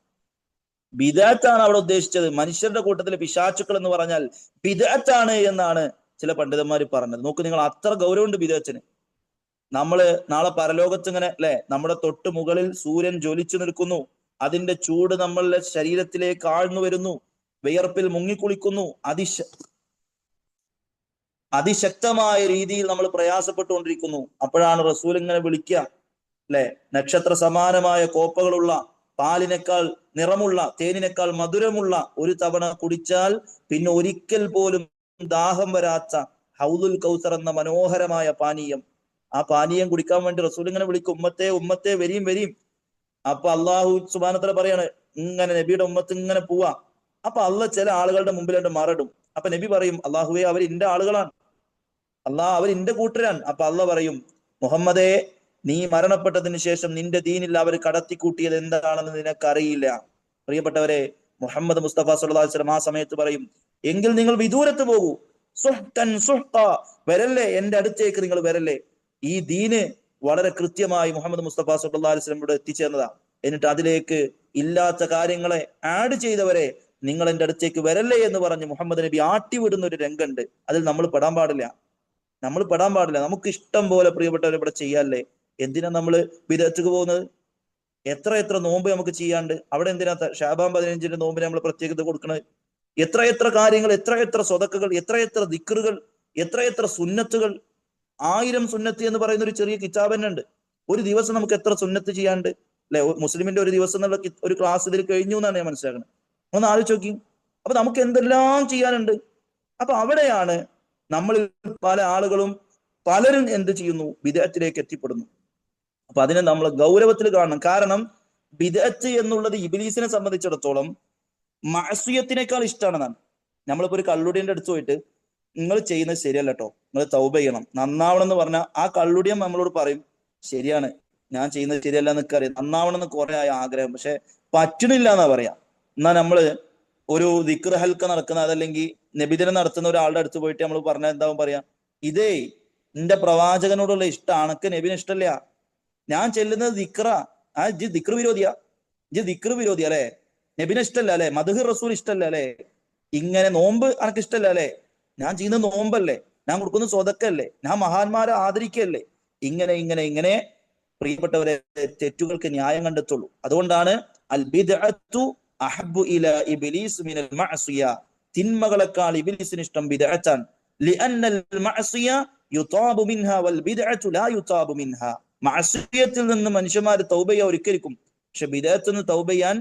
Speaker 1: ബിദ്അത്താണ് അവിടെ ഉദ്ദേശിച്ചത്. മനുഷ്യരുടെ കൂട്ടത്തിൽ പിശാചുക്കൾ എന്ന് പറഞ്ഞാൽ ബിദ്അത്താണ് എന്നാണ് ചില പണ്ഡിതന്മാർ പറഞ്ഞത്. നോക്ക് നിങ്ങൾ, അത്ര ഗൗരവമുണ്ട് ബിദ്അത്തിന്. നമ്മള് നാളെ പരലോകത്ത് ഇങ്ങനെ, അല്ലെ, നമ്മുടെ തൊട്ട് മുകളിൽ സൂര്യൻ ജ്വലിച്ചു നിൽക്കുന്നു, അതിന്റെ ചൂട് നമ്മളുടെ ശരീരത്തിലേക്ക് ആഴ്ന്നു വരുന്നു, വിയർപ്പിൽ മുങ്ങിക്കുളിക്കുന്നു, അതിശക്തമായ രീതിയിൽ നമ്മൾ പ്രയാസപ്പെട്ടുകൊണ്ടിരിക്കുന്നു. അപ്പോഴാണ് റസൂൽ ഇങ്ങനെ വിളിക്കുക, അല്ലെ, നക്ഷത്ര സമാനമായ കോപ്പകളുള്ള, പാലിനേക്കാൾ നിറമുള്ള, തേനിനേക്കാൾ മധുരമുള്ള ഒരു തവണ കുടിച്ചാൽ പിന്നെ ഒരിക്കൽ പോലും ദാഹം വരാത്ത ഹൗദുൽ കൗസർ എന്ന മനോഹരമായ പാനീയം, ആ പാനീയം കുടിക്കാൻ വേണ്ടി റസൂൽ ഇങ്ങനെ വിളിക്കും, ഉമ്മത്തെ ഉമ്മത്തെ വരീം വരീം. അപ്പൊ അള്ളാഹു സുബ്ഹാനഹു വ തആല പറയാണ്, ഇങ്ങനെ നബിയുടെ ഉമ്മത്ത് ഇങ്ങനെ പോവാ. അപ്പൊ അള്ളാഹ് ചില ആളുകളുടെ മുമ്പിലായിട്ട് മറടും. അപ്പൊ നബി പറയും, അള്ളാഹുവേ, അവർ എന്റെ ആളുകളാണ്, അവർ എന്റെ കൂട്ടരാണ്. അപ്പൊ അള്ളാഹ് പറയും, മുഹമ്മദേ, നീ മരണപ്പെട്ടതിന് ശേഷം നിന്റെ ദീനിൽ അവർ കടത്തിക്കൂട്ടിയത് എന്താണെന്ന് നിനക്കറിയില്ല. പ്രിയപ്പെട്ടവരെ, മുഹമ്മദ് മുസ്തഫ സല്ലല്ലാഹു അലൈഹി വസല്ലം ആ സമയത്ത് പറയും, എങ്കിൽ നിങ്ങൾ വിദൂരത്ത് പോകൂ, സുഹ്തൻ സുഹ്ത, വരല്ലേ, എന്റെ അടുത്തേക്ക് നിങ്ങൾ വരല്ലേ. ഈ ദീന് വളരെ കൃത്യമായി മുഹമ്മദ് മുസ്തഫ സല്ലല്ലാഹു അലൈഹി വസല്ലം ഇവിടെ എത്തിച്ചേർന്നതാ. എന്നിട്ട് അതിലേക്ക് ഇല്ലാത്ത കാര്യങ്ങളെ ആഡ് ചെയ്തവരെ നിങ്ങൾ എന്റെ അടുത്തേക്ക് വരല്ലേ എന്ന് പറഞ്ഞ് മുഹമ്മദ് നബി ആട്ടിവിടുന്ന ഒരു രംഗമുണ്ട്. അതിൽ നമ്മൾ പെടാൻ പാടില്ല. നമുക്ക് ഇഷ്ടം പോലെ പ്രിയപ്പെട്ടവരെ ഇവിടെ ചെയ്യാല്ലേ. എന്തിനാ നമ്മൾ വിദഗ്ധക്ക് പോകുന്നത്? എത്ര എത്ര നോമ്പ് നമുക്ക് ചെയ്യാണ്ട്. അവിടെ എന്തിനാ ഷാബാൻ 15-ന്റെ നോമ്പിന് നമ്മൾ പ്രത്യേകത കൊടുക്കുന്നത്? എത്ര എത്ര കാര്യങ്ങൾ, എത്ര എത്ര സ്വതക്കകൾ, എത്ര എത്ര ദിക്റുകൾ, എത്ര എത്ര സുന്നത്തുകൾ. 1000 സുന്നത്ത് എന്ന് പറയുന്ന ഒരു ചെറിയ കിതാബ് തന്നെ ഉണ്ട്. ഒരു ദിവസം നമുക്ക് എത്ര സുന്നത്ത് ചെയ്യാണ്ട് അല്ലെ? മുസ്ലിമിന്റെ ഒരു ദിവസം എന്നുള്ള ഒരു ക്ലാസ് ഇതിൽ കഴിഞ്ഞു എന്നാണ് ഞാൻ മനസ്സിലാക്കുന്നത്. ഒന്ന് ആലോചിച്ച് നോക്കി. അപ്പൊ നമുക്ക് എന്തെല്ലാം ചെയ്യാനുണ്ട്. അപ്പൊ അവിടെയാണ് നമ്മളിൽ പല ആളുകളും, പലരും എന്ത് ചെയ്യുന്നു? ബിദ്അത്തിലേക്ക് എത്തിപ്പെടുന്നു. അപ്പൊ അതിനെ നമ്മൾ ഗൗരവത്തിൽ കാണണം. കാരണം ബിദ്അത്ത് എന്നുള്ളത് ഇബ്ലീസിനെ സംബന്ധിച്ചിടത്തോളം മഅസിയത്തിനേക്കാൾ ഇഷ്ടമാണെന്നാണ്. നമ്മളിപ്പോ ഒരു കള്ളുടിയന്റെ അടുത്ത് പോയിട്ട്, നിങ്ങൾ ചെയ്യുന്നത് ശരിയല്ല കേട്ടോ, നിങ്ങൾ തൗബ ചെയ്യണം, നന്നാവണം എന്ന് പറഞ്ഞാൽ ആ കള്ളുടിയൻ നമ്മളോട് പറയും, ശരിയാണ്, ഞാൻ ചെയ്യുന്നത് ശരിയല്ല എന്നൊക്കെ അറിയാം, നന്നാവണം എന്ന് കുറെ ആഗ്രഹം, പക്ഷെ പറ്റണില്ല എന്നാ പറയാ. എന്നാ നമ്മള് ഒരു ദിക്ർ ഹൽക്ക നടക്കുന്ന, അതല്ലെങ്കിൽ നബിദിനം നടത്തുന്ന ഒരാളുടെ അടുത്ത് പോയിട്ട് നമ്മൾ പറഞ്ഞാൽ എന്താവും പറയാ? ഇതേ എന്റെ പ്രവാചകനോടുള്ള ഇഷ്ടം അണക്ക് നബിന് ഇഷ്ടമല്ല, ഞാൻ ചെല്ലുന്നത് ദിക്റ. ദിക്ർ വിരോധിയാ, ദിക്ർ വിരോധി അല്ലെ, നബിനെ ഇഷ്ടമല്ല അല്ലെ, മദ്ഹ് റസൂൽ ഇഷ്ടമല്ല അല്ലെ, ഇങ്ങനെ നോമ്പ് അനക്ക് ഇഷ്ടമല്ല അല്ലെ, ഞാൻ ചെയ്യുന്ന നോമ്പല്ലേ, ഞാൻ കൊടുക്കുന്ന സ്വതക്കല്ലേ, ഞാൻ മഹാന്മാരെ ആദരിക്കല്ലേ, ഇങ്ങനെ ഇങ്ങനെ ഇങ്ങനെ പ്രിയപ്പെട്ടവരെ തെറ്റുകൾക്ക് ന്യായം കണ്ടെത്തുള്ളൂ. അതുകൊണ്ടാണ് അൽ ബിദ്അത്തു അഹബ്ബു ഇലാ ഇബ്ലീസ് മിനൽ മഅസിയ, തിന്മകളെക്കാൾ ഇബ്ലീസിന് ഇഷ്ടം ബിദ്അത്താണ്. ലിഅന്നൽ മഅസിയ യുതാബു മിൻഹാ വൽ ബിദ്അത്തു ലാ യുതാബു മിൻഹാ. മഅസിയത്തിൽ നിന്ന് മനുഷ്യന്മാർ തൗബ ചെയ്യാൻ ഒരിക്കലും, പക്ഷെ ബിദ്അത്തിൽ നിന്ന് തൗബ ചെയ്യാൻ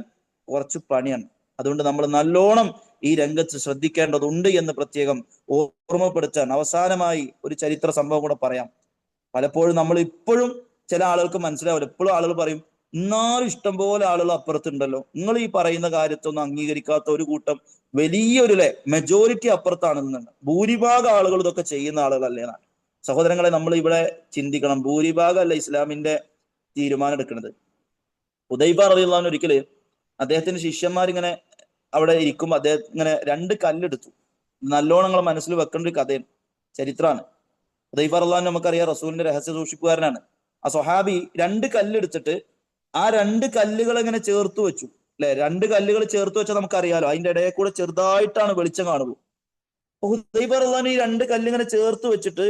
Speaker 1: കുറച്ച് പണിയാണ്. അതുകൊണ്ട് നമ്മൾ നല്ലോണം ഈ രംഗത്ത് ശ്രദ്ധിക്കേണ്ടതുണ്ട് എന്ന് പ്രത്യേകം ഓർമ്മപ്പെടുത്താൻ അവസാനമായി ഒരു ചരിത്ര സംഭവം കൂടെ പറയാം. പലപ്പോഴും നമ്മൾ ഇപ്പോഴും ചില ആളുകൾക്ക് മനസ്സിലാവില്ല. എപ്പോഴും ആളുകൾ പറയും, എന്നാലും ഇഷ്ടംപോലെ ആളുകൾ അപ്പുറത്തുണ്ടല്ലോ, നിങ്ങൾ ഈ പറയുന്ന കാര്യത്തൊന്നും അംഗീകരിക്കാത്ത ഒരു കൂട്ടം വലിയൊരു മെജോറിറ്റി അപ്പുറത്താണെന്നുണ്ട്. ഭൂരിഭാഗം ആളുകൾ ഇതൊക്കെ ചെയ്യുന്ന ആളുകളല്ലേ എന്നാണ്. സഹോദരങ്ങളെ, നമ്മൾ ഇവിടെ ചിന്തിക്കണം, ഭൂരിഭാഗം അല്ല ഇസ്ലാമിന്റെ തീരുമാനം എടുക്കുന്നത്. ഹുദൈബ റളിയല്ലാഹു അൻഹു ഒരിക്കല് അദ്ദേഹത്തിന്റെ ശിഷ്യന്മാരിങ്ങനെ അവിടെ ഇരിക്കുമ്പോൾ അദ്ദേഹം ഇങ്ങനെ 2 കല്ലെടുത്തു. നല്ലോണം നിങ്ങൾ മനസ്സിൽ വെക്കേണ്ട ഒരു കഥയാണ്, ചരിത്രമാണ്. ഹുദൈഫ റളിയല്ലാഹു അൻഹു നമുക്കറിയാം, റസൂലിന്റെ രഹസ്യ സൂക്ഷിപ്പുകാരനാണ്. ആ സ്വഹാബി 2 കല്ലെടുത്തിട്ട് ആ 2 കല്ലുകൾ ഇങ്ങനെ ചേർത്ത് വെച്ചു അല്ലെ. 2 കല്ലുകൾ ചേർത്ത് വെച്ചാൽ നമുക്കറിയാലോ, അതിന്റെ ഇടയിൽ കൂടെ ചെറുതായിട്ടാണ് വെളിച്ചം കാണുള്ളൂ. ഹുദൈഫ റളിയല്ലാഹു അൻഹു ഈ 2 കല്ല് ഇങ്ങനെ ചേർത്ത് വെച്ചിട്ട്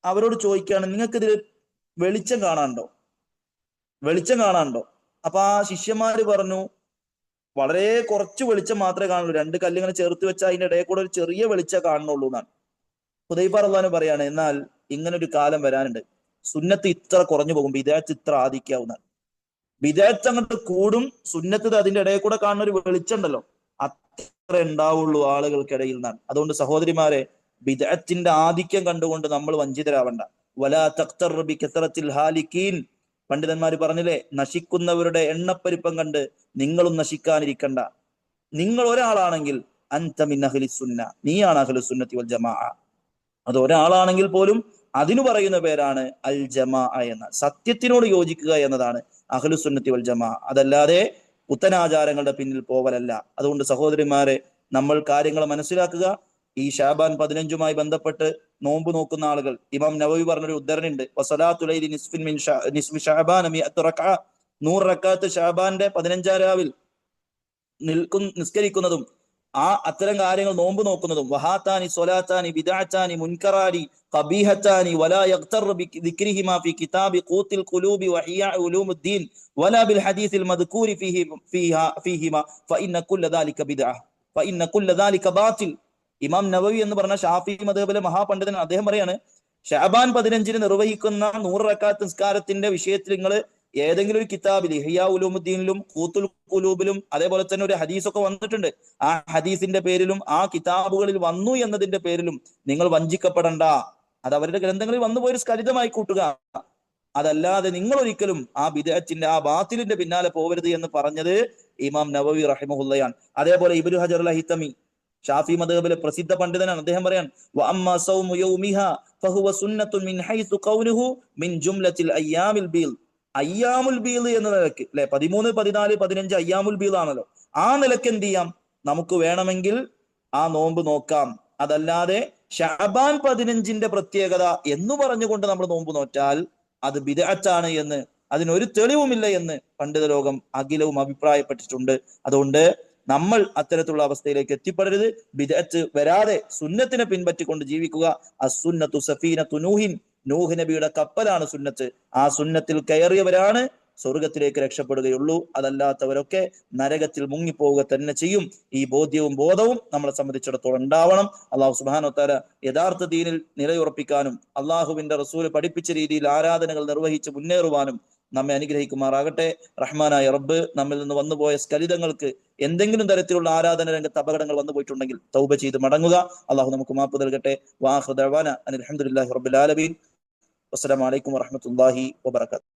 Speaker 1: അവരോട് ചോദിക്കുകയാണ്, നിങ്ങൾക്ക് ഇതിൽ വെളിച്ചം കാണാനുണ്ടോ? വെളിച്ചം കാണാനുണ്ടോ? അപ്പൊ ആ ശിഷ്യന്മാര് പറഞ്ഞു, വളരെ കുറച്ച് വെളിച്ചം മാത്രമേ കാണുള്ളൂ, 2 കല്ലിങ്ങനെ ചേർത്ത് വെച്ചാൽ അതിന്റെ ഇടയിൽ കൂടെ ഒരു ചെറിയ വെളിച്ചം കാണുന്നുള്ളൂ എന്നാണ്. ഹുദൈഫ റളിയല്ലാഹു അൻഹു പറയാണ്, എന്നാൽ ഇങ്ങനെ ഒരു കാലം വരാനുണ്ട്, സുന്നത്ത് ഇത്ര കുറഞ്ഞു പോകും, ബിദഅത്ത് ഇത്ര ആദിക്കാവുന്നതാണ്. ബിദഅത്ത് അങ്ങോട്ട് കൂടും, സുന്നത്ത് അതിന്റെ ഇടയിൽ കൂടെ കാണുന്ന ഒരു വെളിച്ചം ഉണ്ടല്ലോ, അത്ര ഉണ്ടാവുള്ളൂ ആളുകൾക്കിടയിൽ നിന്നാണ്. അതുകൊണ്ട് സഹോദരിമാരെ, ബിദഅത്തിന്റെ ആധിക്യം കണ്ടുകൊണ്ട് നമ്മൾ വഞ്ചിതരാവണ്ട. വലാ തഖ്തർ ബി കസറത്തിൽ ഹാലിക്കീൻ, പണ്ഡിതന്മാർ പറഞ്ഞില്ലേ, നശിക്കുന്നവരുടെ എണ്ണപ്പെരുപ്പം കണ്ട് നിങ്ങളും നശിക്കാനിരിക്കണ്ട. നിങ്ങൾ ഒരാളാണെങ്കിൽ അൻത മിൻ അഹ്ലിസ് സുന്ന, നീയാണ് അഹ്ലുസ് സുന്നത്തി വൽ ജമാഅ. അത് ഒരാളാണെങ്കിൽ പോലും അതിനു പറയുന്ന പേരാണ് അൽ ജമാഅ എന്ന, സത്യത്തിനോട് യോജിക്കുക എന്നതാണ് അഹ്ലുസ് സുന്നത്തി വൽ ജമാഅ. അതല്ലാതെ പുത്തനാചാരങ്ങളുടെ പിന്നിൽ പോവലല്ല. അതുകൊണ്ട് സഹോദരിമാരെ, നമ്മൾ കാര്യങ്ങൾ മനസ്സിലാക്കുക. ഈ ഷാബാൻ 15-മായി ബന്ധപ്പെട്ട് നോമ്പ് നോക്കുന്ന ആളുകൾ, ഇമാം നവവി പറഞ്ഞൊരു ഉദ്ധരണിണ്ട്, വസലാത്തു ലൈലി നിസ്ഫി ഷഅബാന മിഅത്ത് റക്അ, 100 റക്അത്ത് ഷാബാന്റെ 15-ാം രാവിൽ നിസ്കരിക്കുന്നതും ആ അത്തരം കാര്യങ്ങൾ നോമ്പ് നോക്കുന്നതും, വഹാത്താനി സ്വലാത്താനി ബിദഅത്താനി മുൻകറാനി ഖബീഹത്താനി വലാ യഗ്തർ ബിദിക്രിഹിമാ ഫി കിതാബി ഖൂത്തിൽ ഖുലൂബി വഹിയാ ഉലൂമുദ്ദീൻ വലാ ബിൽ ഹദീസിൽ മദ്കൂരി ഫീഹിമാ ഫഇന്ന കുല്ല ദാലിക ബിദ്അ ഫഇന്ന കുല്ല ദാലിക ബാതിൽ. ഇമാം നവവി എന്ന് പറഞ്ഞ ഷാഫി മദ്ഹബിലെ മഹാപണ്ഡിതൻ, അദ്ദേഹം പറയാണ്, ഷഅബാൻ 15-ന് നിർവഹിക്കുന്ന 100 റക്അത്ത് നിസ്കാരത്തിന്റെ വിഷയത്തിൽ നിങ്ങൾ ഏതെങ്കിലും ഒരു കിതാബിൽ, ഇഹ്യാ ഉലൂമുദ്ദീനിലും ഖൂത്തുൽ ഖുലൂബിലും അതേപോലെ തന്നെ ഒരു ഹദീസൊക്കെ വന്നിട്ടുണ്ട്, ആ ഹദീസിന്റെ പേരിലും ആ കിതാബുകളിൽ വന്നു എന്നതിന്റെ പേരിലും നിങ്ങൾ വഞ്ചിക്കപ്പെടണ്ട. അത് അവരുടെ ഗ്രന്ഥങ്ങളിൽ വന്നു പോയൊരു സ്ഖലിതമായി കൂട്ടുക. അതല്ലാതെ നിങ്ങൾ ഒരിക്കലും ആ ബിദഅത്തിന്റെ ആ ബാത്തിലിന്റെ പിന്നാലെ പോകരുത് എന്ന് പറഞ്ഞത് ഇമാം നവവി റഹിമഹുല്ലയാണ്. അതേപോലെ ഇബ്നു ഹജർ അൽ ഹൈതമി ഷാഫി മദ്ഹബിലെ പ്രസിദ്ധ പണ്ഡിതനാണ്. അദ്ദേഹം പറയാൻ വഅമ്മാ സൗമു യൗമിഹാ ഫഹുവ സുന്നത്തുൻ മിൻ ഹൈസു ഖൗലുഹു മിൻ ജുംലത്തിൽ അയ്യാമിൽ ബീൽ. അയ്യാമുൽ ബീൽ എന്ന നിലക്ക് അല്ലെ 13, 14, 15 അയ്യാമുൽ ബീൽ ആണല്ലോ. ആ നിലക്ക് എന്ത് ചെയ്യാം, നമുക്ക് വേണമെങ്കിൽ ആ നോമ്പ് നോക്കാം. അതല്ലാതെ ഷഅബാൻ 15ന്റെ പ്രത്യേകത എന്ന് പറഞ്ഞുകൊണ്ട് നമ്മൾ നോമ്പ് നോറ്റാൽ അത് ബിദ്അത്താണ് എന്ന്, അതിനൊരു തെളിവുമില്ല എന്ന് പണ്ഡിത ലോകം അഖിലവും അഭിപ്രായപ്പെട്ടിട്ടുണ്ട്. അതുകൊണ്ട് നമ്മൾ അത്തരത്തിലുള്ള അവസ്ഥയിലേക്ക് എത്തിപ്പെടരുത്. ബിദ്അത്ത് വരാതെ സുന്നത്തിനെ പിൻപറ്റിക്കൊണ്ട് ജീവിക്കുക. അസുന്നത്തു സഫീനത്തു നൂഹിൻ, നൂഹ് നബിയുടെ കപ്പലാണ് സുന്നത്ത്. ആ സുന്നത്തിൽ കയറിയവരാണ് സ്വർഗത്തിലേക്ക് രക്ഷപ്പെടുകയുള്ളൂ. അതല്ലാത്തവരൊക്കെ നരകത്തിൽ മുങ്ങിപ്പോവുക തന്നെ ചെയ്യും. ഈ ബോധ്യവും ബോധവും നമ്മളെ സംബന്ധിച്ചിടത്തോളം ഉണ്ടാവണം. അള്ളാഹു സുബ്ഹാനഹു വ തആല യഥാർത്ഥ ദീനിൽ നിലയുറപ്പിക്കാനും അള്ളാഹുവിന്റെ റസൂൽ പഠിപ്പിച്ച രീതിയിൽ ആരാധനകൾ നിർവഹിച്ച് മുന്നേറുവാനും നമ്മെ അനുഗ്രഹിക്കുമാറാകട്ടെ. റഹ്മാനായ റബ്ബ് നമ്മിൽ നിന്ന് വന്നുപോയ സ്ഖലിതങ്ങൾക്ക് എന്തെങ്കിലും തരത്തിലുള്ള ആരാധന രംഗത്ത് അപകടങ്ങൾ വന്നു പോയിട്ടുണ്ടെങ്കിൽ തൗബ ചെയ്ത് മടങ്ങുക. അള്ളാഹു നമുക്ക് മാപ്പ് നൽകട്ടെ. വആഖിറു ദഅ്വാന അനിൽ ഹംദുലില്ലാഹി റബ്ബിൽ ആലമീൻ. വസ്സലാമു അലൈക്കും വറഹ്മത്തുള്ളാഹി വബറകാതുഹു.